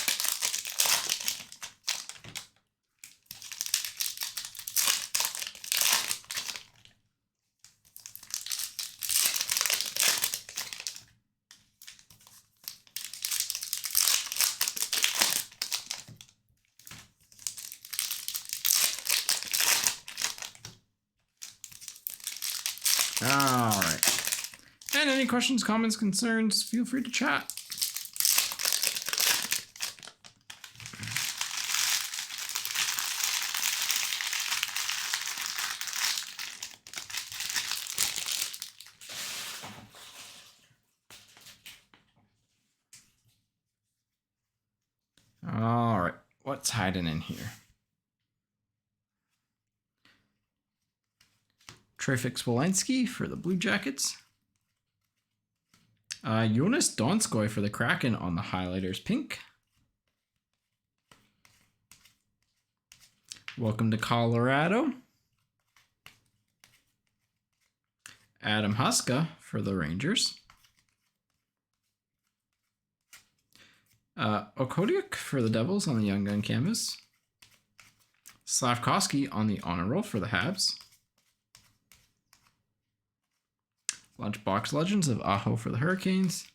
All right. And any questions, comments, concerns, feel free to chat. All right. What's hiding in here? Trefix Wolinski for the Blue Jackets. Jonas Donskoy for the Kraken on the highlighters pink. Welcome to Colorado. Adam Huska for the Rangers. Okodiuk for the Devils on the Young Gun canvas. Slavkovsky on the honor roll for the Habs. Lunchbox Legends of Aho for the Hurricanes.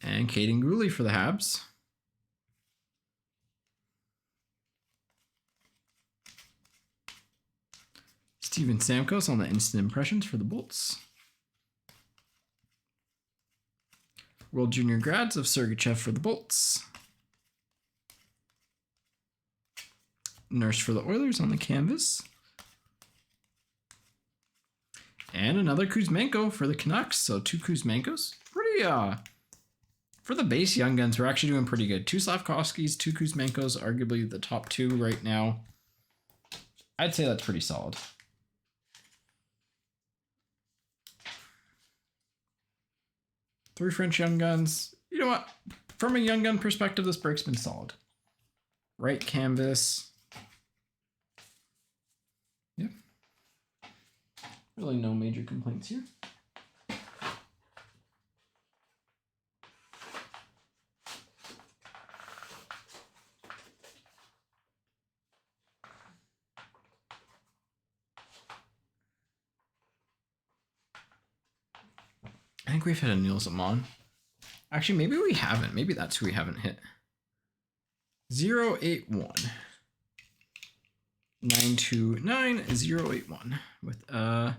And Caden Gooley for the Habs. Steven Stamkos on the Instant Impressions for the Bolts. World Junior Grads of Sergachev for the Bolts. Nurse for the Oilers on the canvas. And another Kuzmenko for the Canucks. So 2 Kuzmenkos. Pretty, for the base Young Guns, we're actually doing pretty good. 2 Slavkovskys, 2 Kuzmenkos, arguably the top 2 right now. I'd say that's pretty solid. Three French Young Guns. You know what? From a Young Gun perspective, this break's been solid. Right canvas. Yep. Really no major complaints here. think we've hit a Niels Amon. Actually, maybe we haven't. Maybe that's who we haven't hit. 081. 929081 with 09,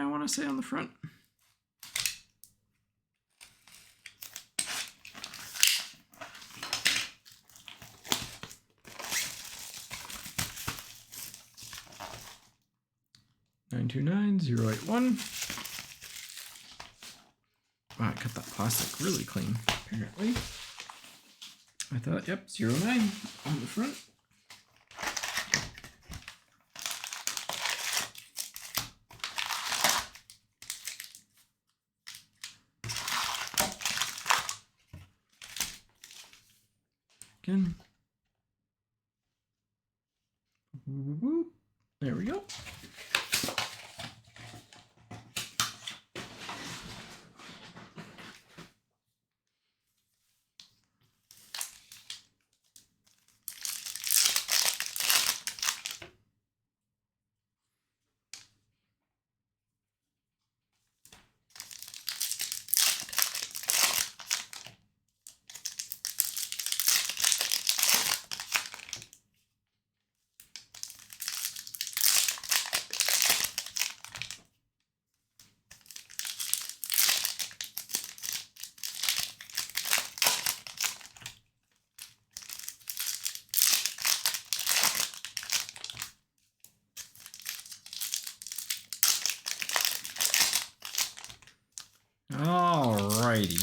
I want to say, on the front. Nine two nine 081. Wow, I cut that plastic really clean, apparently. I thought, yep, 09 on the front. Again. There we go. Alrighty.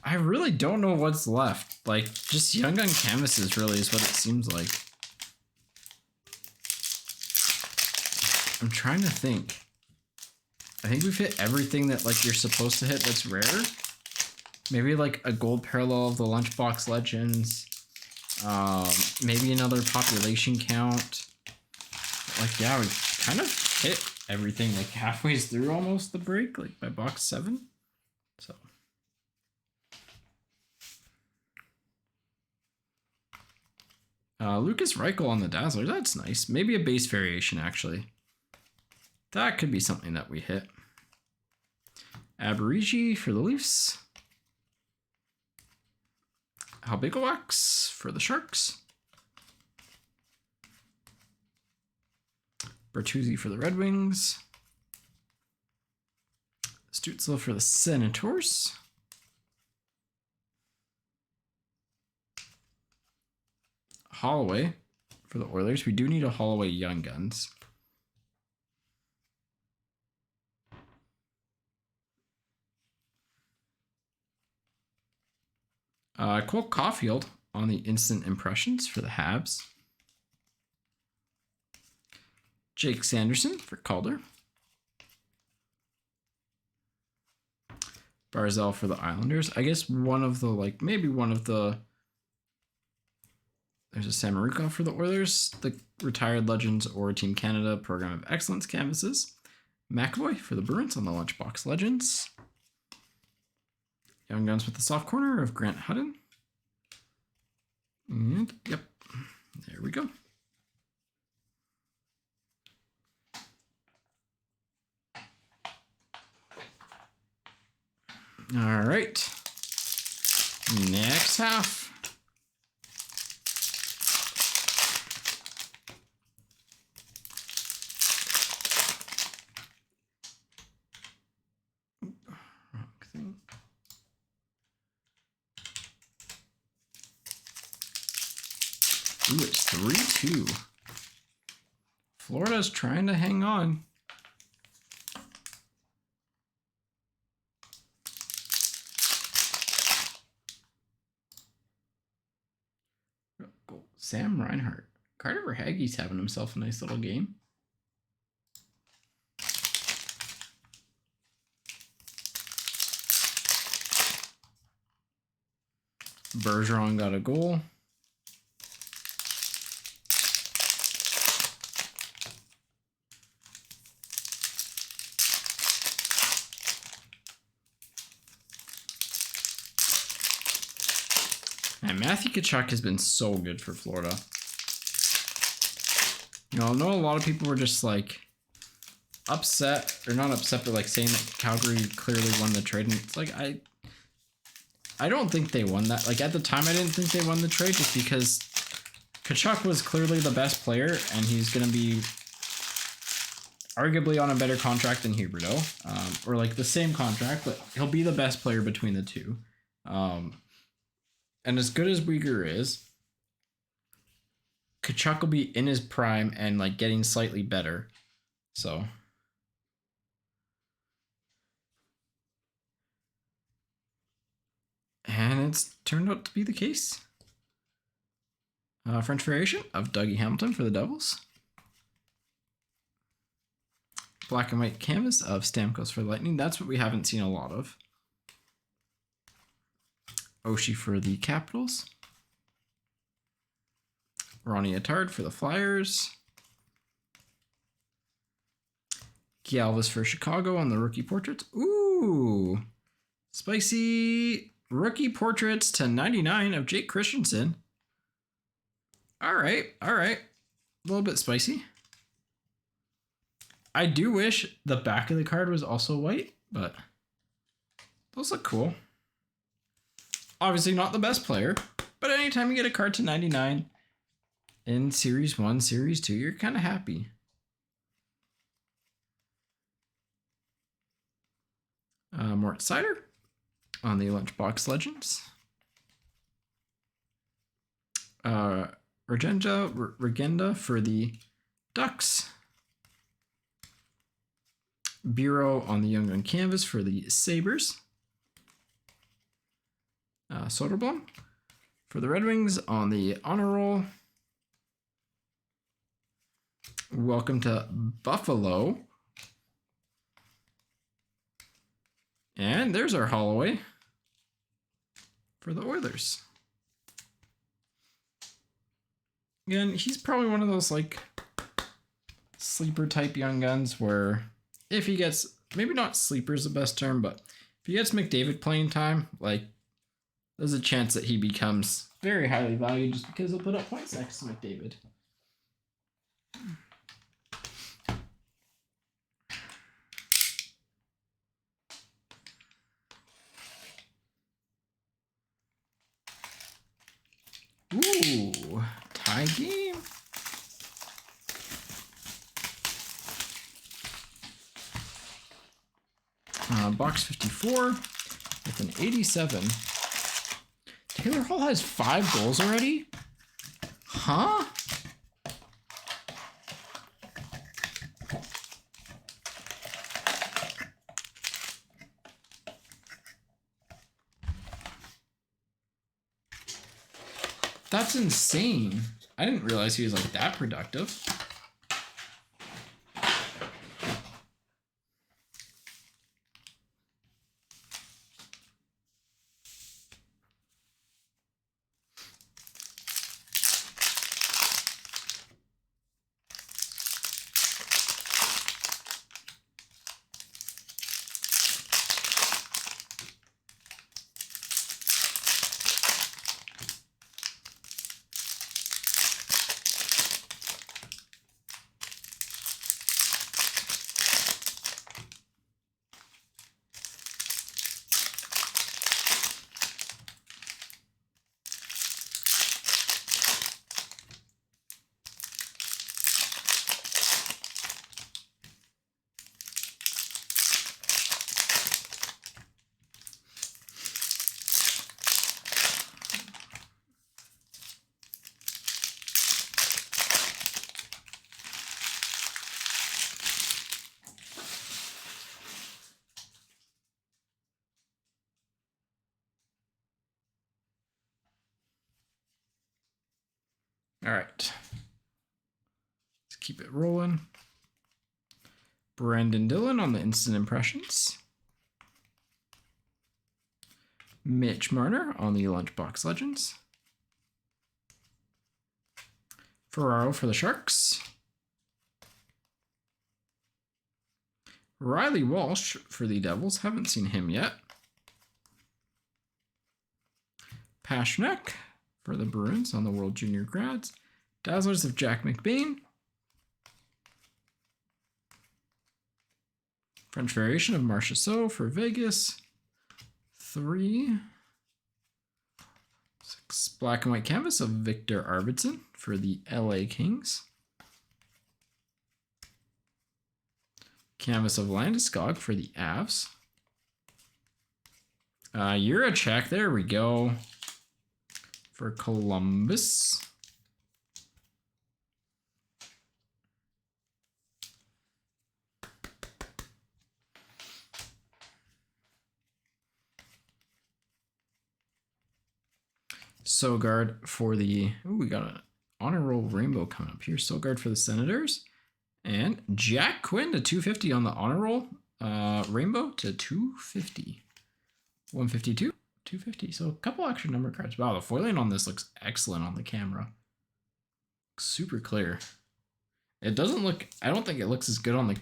I really don't know what's left. Like, just Young Gun canvases really is what it seems like. I'm trying to think. I think we've hit everything that like you're supposed to hit that's rare. Maybe like a gold parallel of the Lunchbox Legends. Maybe another population count. Like, yeah, we kind of hit everything like halfway through almost the break, like by box 7. So Lucas Reichel on the Dazzler, that's nice. Maybe a base variation, actually. That could be something that we hit. Aberigi for the Leafs. Halbegowax for the Sharks. Bertuzzi for the Red Wings. Stützle for the Senators. Holloway for the Oilers. We do need a Holloway Young Guns. Cole Caulfield on the Instant Impressions for the Habs. Jake Sanderson for Calder. Barzell for the Islanders. I guess one of the, like, maybe one of the... There's a Samorukov for the Oilers. The Retired Legends or Team Canada Program of Excellence canvases. McAvoy for the Bruins on the Lunchbox Legends. Young Guns with the soft corner of Grant Hutton. And, yep, there we go. All right. Next half. Wrong thing. Ooh, it's 3-2. Florida's trying to hang on. Sam Reinhart. Carter Verhaeghe's having himself a nice little game. Bergeron got a goal. And Matthew Tkachuk has been so good for Florida. You know, I know a lot of people were just like, upset, or not upset, but like saying that Calgary clearly won the trade. And it's like, I don't think they won that. Like at the time, I didn't think they won the trade just because Tkachuk was clearly the best player, and he's going to be arguably on a better contract than Huberdeau, or like the same contract, but he'll be the best player between the two. And as good as Uyghur is, Tkachuk will be in his prime and like getting slightly better. So. And it's turned out to be the case. French variation of Dougie Hamilton for the Devils. Black and white canvas of Stamkos for Lightning. That's what we haven't seen a lot of. Oshie for the Capitals. Ronnie Attard for the Flyers. Galvis for Chicago on the rookie portraits. Ooh, spicy rookie portraits to 99 of Jake Christensen. All right. A little bit spicy. I do wish the back of the card was also white, but those look cool. Obviously not the best player, but anytime you get a card to 99 in Series 1, Series 2, you're kind of happy. Mort Seider on the Lunchbox Legends. Regenda for the Ducks. Bureau on the Young Gun Canvas for the Sabres. Soderblom for the Red Wings on the Honor Roll. Welcome to Buffalo. And there's our Holloway for the Oilers. Again, he's probably one of those like sleeper type young guns where if he gets, maybe not sleeper is the best term, but if he gets McDavid playing time, like there's a chance that he becomes very highly valued just because he'll put up points next to McDavid. Ooh, tie game. Box 54 with an 87. Taylor Hall has 5 goals already? Huh? That's insane. I didn't realize he was like that productive. All right. Let's keep it rolling. Brandon Dillon on the instant impressions. Mitch Marner on the Lunchbox Legends. Ferraro for the Sharks. Riley Walsh for the Devils. Haven't seen him yet. Pasternak for the Bruins on the World Junior Grads. Dazzlers of Jack McBain. French variation of Marcia So for Vegas. 3. 6. Black and white canvas of Victor Arvidsson for the LA Kings. Canvas of Landeskog for the Avs. Eurocheck, there we go. For Columbus. Sogard for the... Ooh, we got an honor roll rainbow coming up here. Sogard for the Senators. And Jack Quinn to 250 on the honor roll. Rainbow to 250. 152, 250. So a couple extra number cards. Wow, the foiling on this looks excellent on the camera. Super clear. It doesn't look... I don't think it looks as good on the...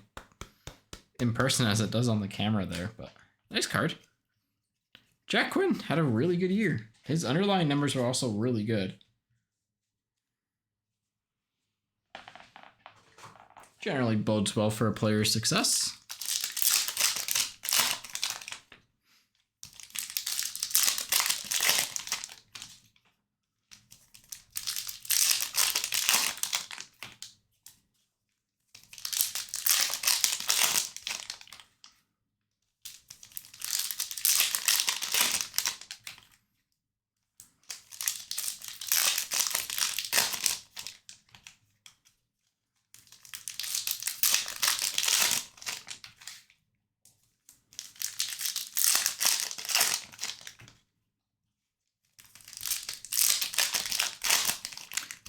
in person as it does on the camera there, but nice card. Jack Quinn had a really good year. His underlying numbers are also really good. Generally bodes well for a player's success.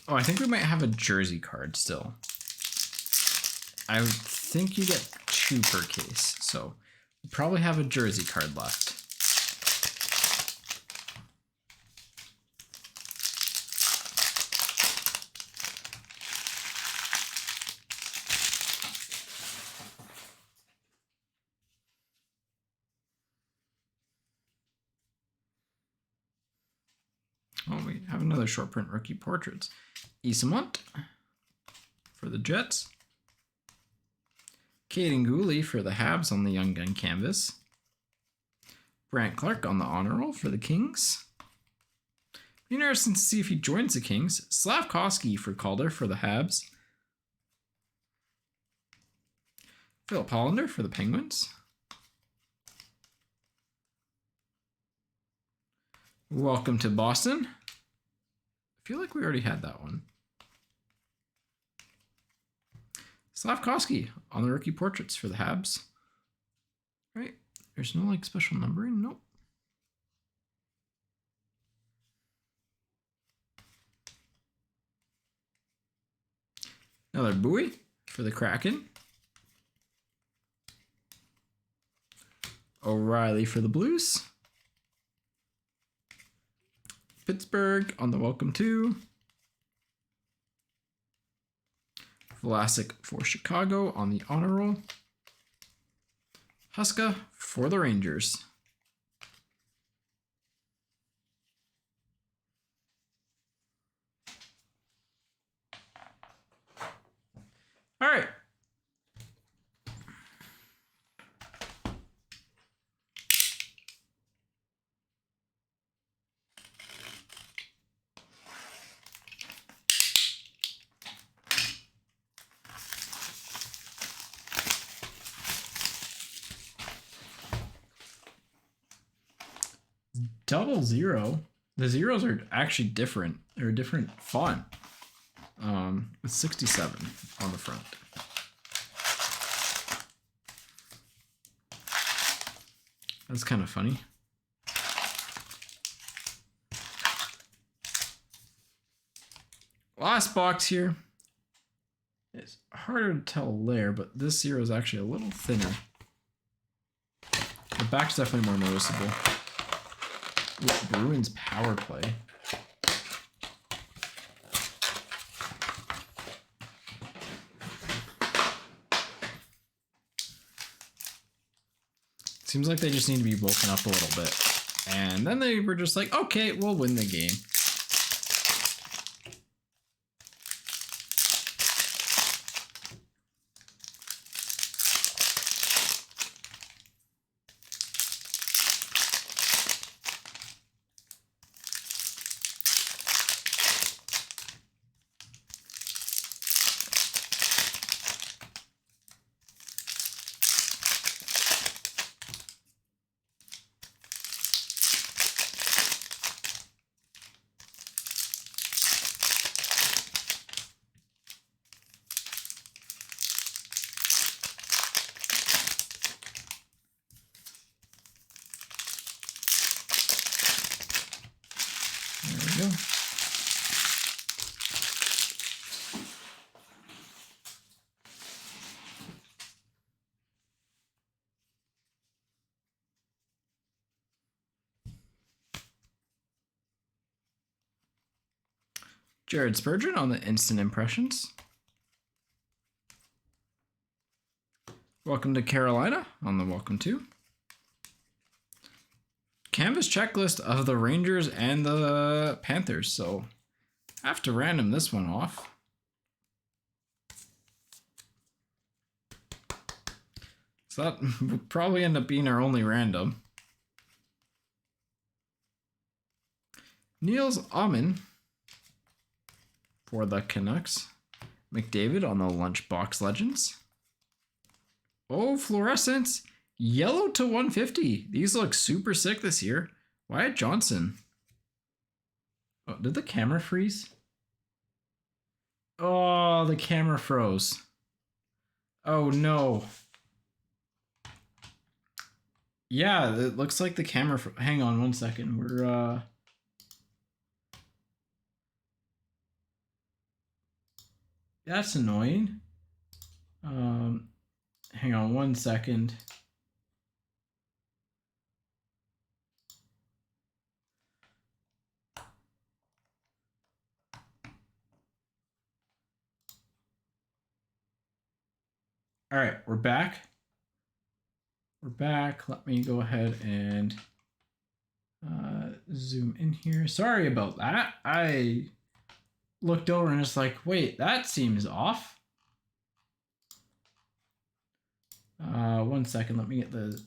Oh, I think we might have a jersey card still. I think you get 2 per case, so we probably have a jersey card left. Oh, we have another short print rookie portraits. Isamont for the Jets. Caden Gooley for the Habs on the Young Gun canvas. Brant Clark on the honor roll for the Kings. Be interesting to see if he joins the Kings. Slavkovsky for Calder for the Habs. Philip Hollander for the Penguins. Welcome to Boston. I feel like we already had that one. Slavkovsky on the rookie portraits for the Habs. Right. There's no like special numbering. Nope. Another Bowie for the Kraken. O'Reilly for the Blues. Pittsburgh on the welcome to. Vlasic for Chicago on the honor roll. Huska for the Rangers. All right. Double zero. The zeros are actually different. They're a different font. It's 67 on the front. That's kind of funny. Last box here. It's harder to tell there, but this zero is actually a little thinner. The back's definitely more noticeable. With Bruins power play. Seems like they just need to be woken up a little bit. And then they were just like, okay, we'll win the game. Jared Spurgeon on the instant impressions. Welcome to Carolina on the welcome to. Canvas checklist of the Rangers and the Panthers. So I have to random this one off. So that would probably end up being our only random. Niels Amen for the Canucks. McDavid on the Lunchbox Legends. Oh, fluorescence. Yellow to 150. These look super sick this year. Wyatt Johnson. Oh, did the camera freeze? Oh, the camera froze. Oh, no. Yeah, it looks like the camera... Hang on one second. We're... That's annoying. Hang on one second. All right, we're back. We're back. Let me go ahead and zoom in here. Sorry about that. I looked over and it's like, wait, that seems off. One second. Let me get the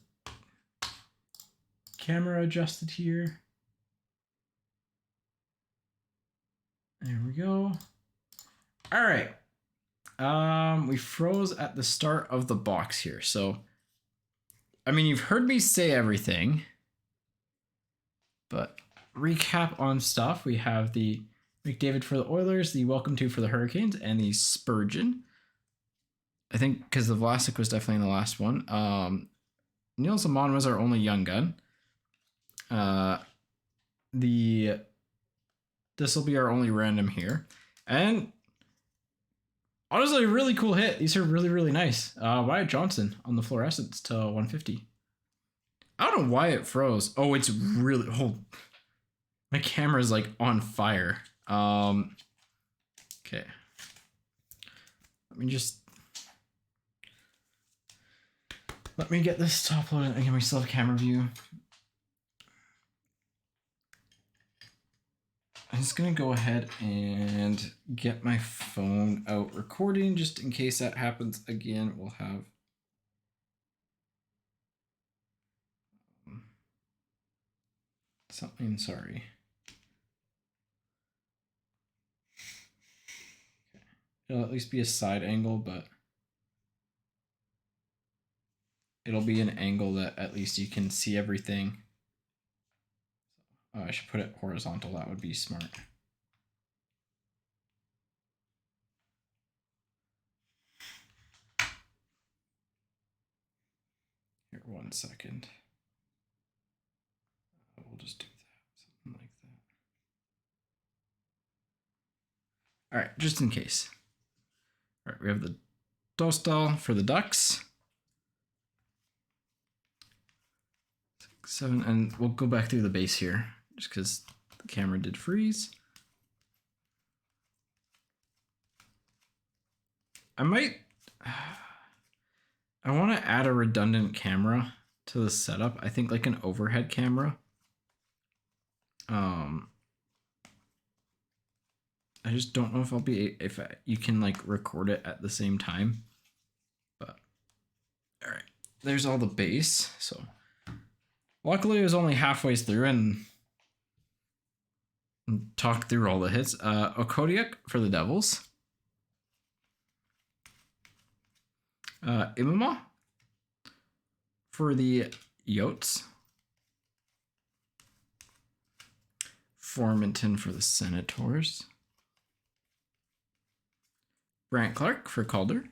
camera adjusted here. There we go. All right. We froze at the start of the box here. So, I mean, you've heard me say everything, but recap on stuff. We have the McDavid for the Oilers, the Welcome to for the Hurricanes, and the Spurgeon. I think because the Vlasic was definitely in the last one. Niels Amon was our only young gun. This will be our only random here. And honestly, a really cool hit. These are really, really nice. Wyatt Johnson on the fluorescence to 150. I don't know why it froze. Oh, it's really... Oh, my camera's like on fire. Okay. Let me get this top loaded. Again, we still have camera view. I'm just going to go ahead and get my phone out recording just in case that happens again. We'll have something, sorry. Okay. It'll at least be a side angle, but it'll be an angle that at least you can see everything. Oh, I should put it horizontal. That would be smart. Here, one second. We'll just do that, something like that. All right, just in case. All right, we have the Dostal for the Ducks. 6, 7, and we'll go back through the base here just because the camera did freeze. I want to add a redundant camera to the setup. I think like an overhead camera. I just don't know if you can like record it at the same time. But all right, there's all the base. So luckily it was only halfway through and talked through all the hits. Okodiak for the Devils. Imama for the Yotes. Formanton for the Senators. Brant Clark for Calder.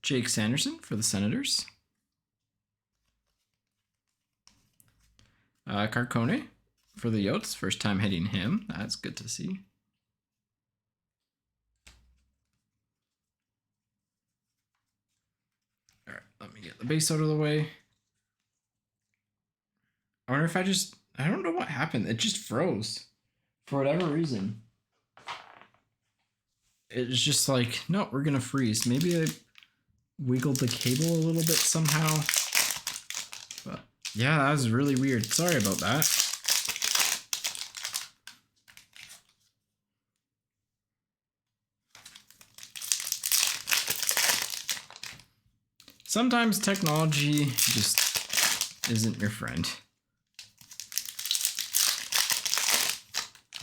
Jake Sanderson for the Senators. Carcone for the Yotes. First time hitting him. That's good to see. All right, let me get the base out of the way. I wonder if I just... I don't know what happened. It just froze for whatever reason. It's just like, no, we're gonna freeze. Maybe I wiggled the cable a little bit somehow. But yeah, that was really weird. Sorry about that. Sometimes technology just isn't your friend.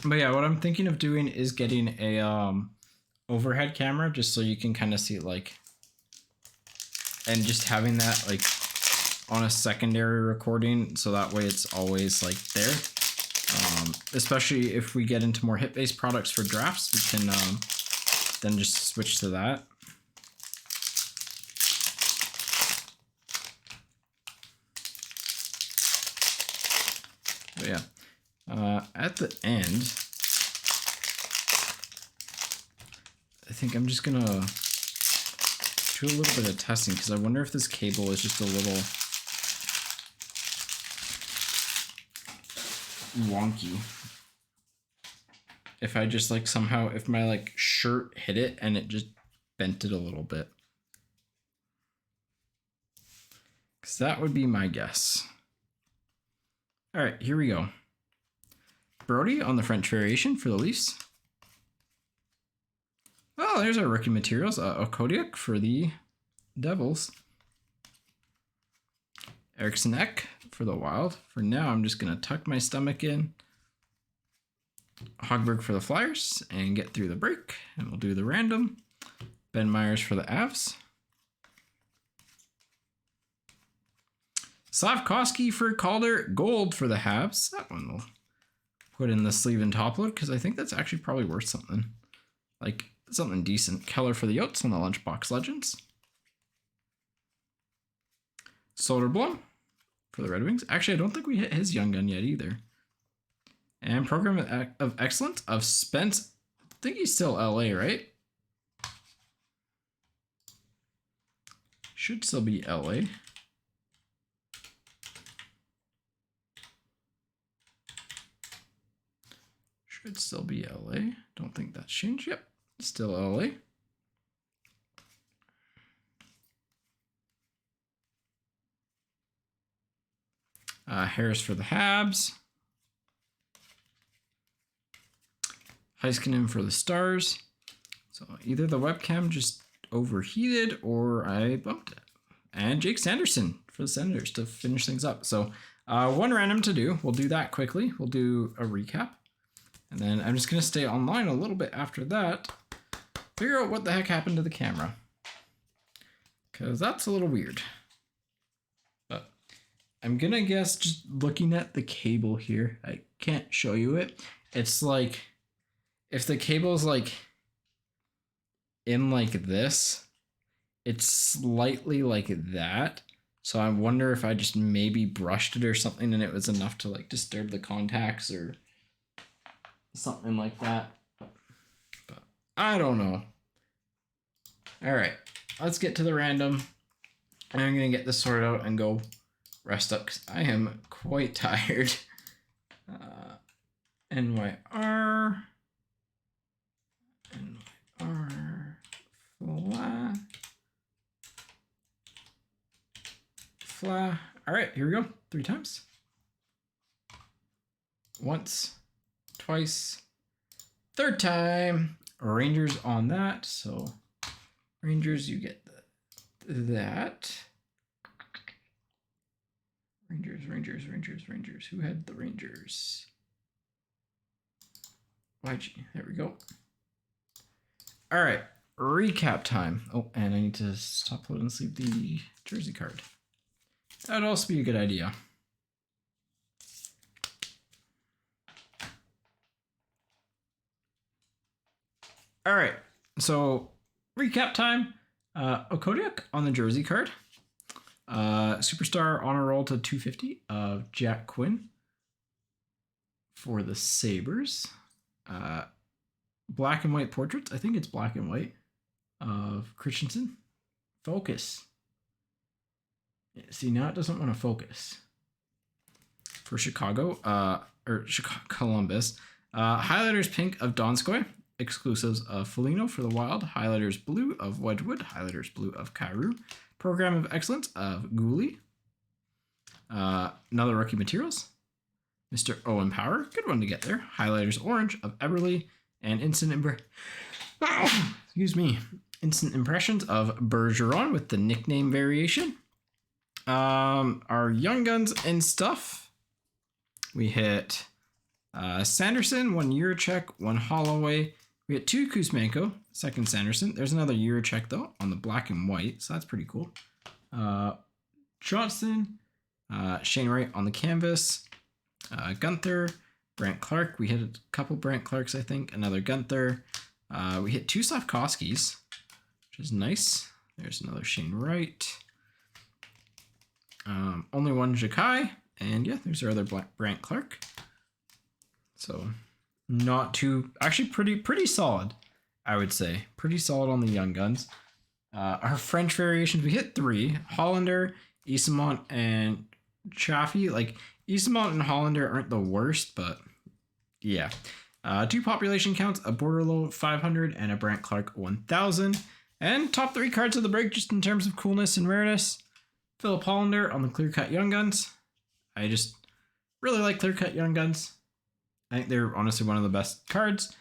But yeah, what I'm thinking of doing is getting a overhead camera just so you can kind of see it, like, and just having that like on a secondary recording so that way it's always like there. Especially if we get into more hit-based products for drafts, we can then just switch to that. But yeah, at the end, I think I'm just gonna do a little bit of testing because I wonder if this cable is just a little wonky. If I just like somehow, if my like shirt hit it and it just bent it a little bit. Because that would be my guess. All right, here we go. Brody on the French variation for the Leafs. Oh, there's our rookie materials. Okodiak for the Devils. Eriksson Ek for the Wild. For now, I'm just going to tuck my stomach in. Hogberg for the Flyers and get through the break. And we'll do the random. Ben Myers for the Avs. Slavkovsky for Calder. Gold for the Habs. That one we'll put in the sleeve and top load because I think that's actually probably worth something. Like something decent. Keller for the Yotes on the Lunchbox Legends. Soderblom for the Red Wings. Actually, I don't think we hit his Young Gun yet either. And Program of Excellence of Spence. I think he's still LA, right? Should still be LA. Should still be LA. Don't think that's changed. Yep, still LA. Harris for the Habs. Heiskanen for the Stars. So either the webcam just overheated or I bumped it. And Jake Sanderson for the Senators to finish things up. So one random to do. We'll do that quickly. We'll do a recap. And then I'm just going to stay online a little bit after that. Figure out what the heck happened to the camera. Because that's a little weird. But I'm going to guess just looking at the cable here. I can't show you it. It's like if the cable's like in like this, it's slightly like that. So I wonder if I just maybe brushed it or something and it was enough to like disturb the contacts or something like that. But I don't know. All right, let's get to the random. I'm going to get this sorted out and go rest up because I am quite tired. NYR. Fla. All right, here we go. 3 times. Once, twice, 3rd time. Rangers on that. So Rangers, you get that. Rangers. Who had the Rangers? YG. There we go. All right, recap time. Oh, and I need to stop load and sleeve the jersey card. That'd also be a good idea. All right, so recap time. Okodiak on the jersey card. Superstar honor roll to 250 of Jack Quinn for the Sabres. Black and white portraits. I think it's black and white of Christensen. Focus. See, now it doesn't want to focus. for Chicago, Columbus. Highlighters pink of Donskoy. Exclusives of Foligno for the Wild. Highlighters blue of Wedgwood. Highlighters blue of Kyrou. Program of Excellence of Gooley. Another rookie materials. Mr. Owen Power. Good one to get there. Highlighters orange of Eberle. And instant impressions of Bergeron with the nickname variation. Our Young Guns and stuff. We hit Sanderson, 1 Eurocheck, 1 Holloway. We hit 2 Kuzmenko, second Sanderson. There's another Eurocheck though on the black and white, so that's pretty cool. Johnson, Shane Wright on the canvas. Gunther, Brant Clark. We hit a couple Brant Clarks, I think. Another Gunther. We hit 2 Slavkovskis, which is nice. There's another Shane Wright. Only 1 Jakai. And yeah, there's our other Brant Clark. So not too, actually pretty solid, I would say. Pretty solid on the Young Guns. Our French variations, we hit 3. Hollander, Isamont, and Chaffee. Like, Isamont and Hollander aren't the worst, but yeah. 2 population counts, a Borderlo 500 and a Brant Clark 1000. And top 3 cards of the break, just in terms of coolness and rareness. Philip Hollander on the Clear Cut Young Guns. I just really like Clear Cut Young Guns. I think they're honestly one of the best cards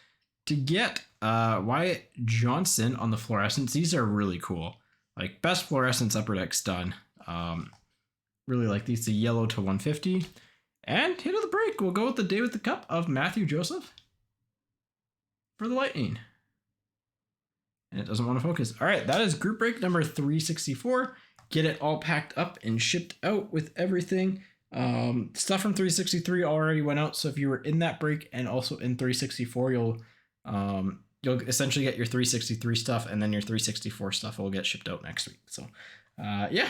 to get. Wyatt Johnson on the fluorescents. These are really cool. Like, best fluorescence upper deck's done. Really like these. The yellow to 150. And hit of the break, we'll go with the Day with the Cup of Matthew Joseph for the Lightning. And it doesn't want to focus. All right, that is group break number 364. Get it all packed up and shipped out with everything. Stuff from 363 already went out, so if you were in that break and also in 364, you'll essentially get your 363 stuff, and then your 364 stuff will get shipped out next week. So yeah,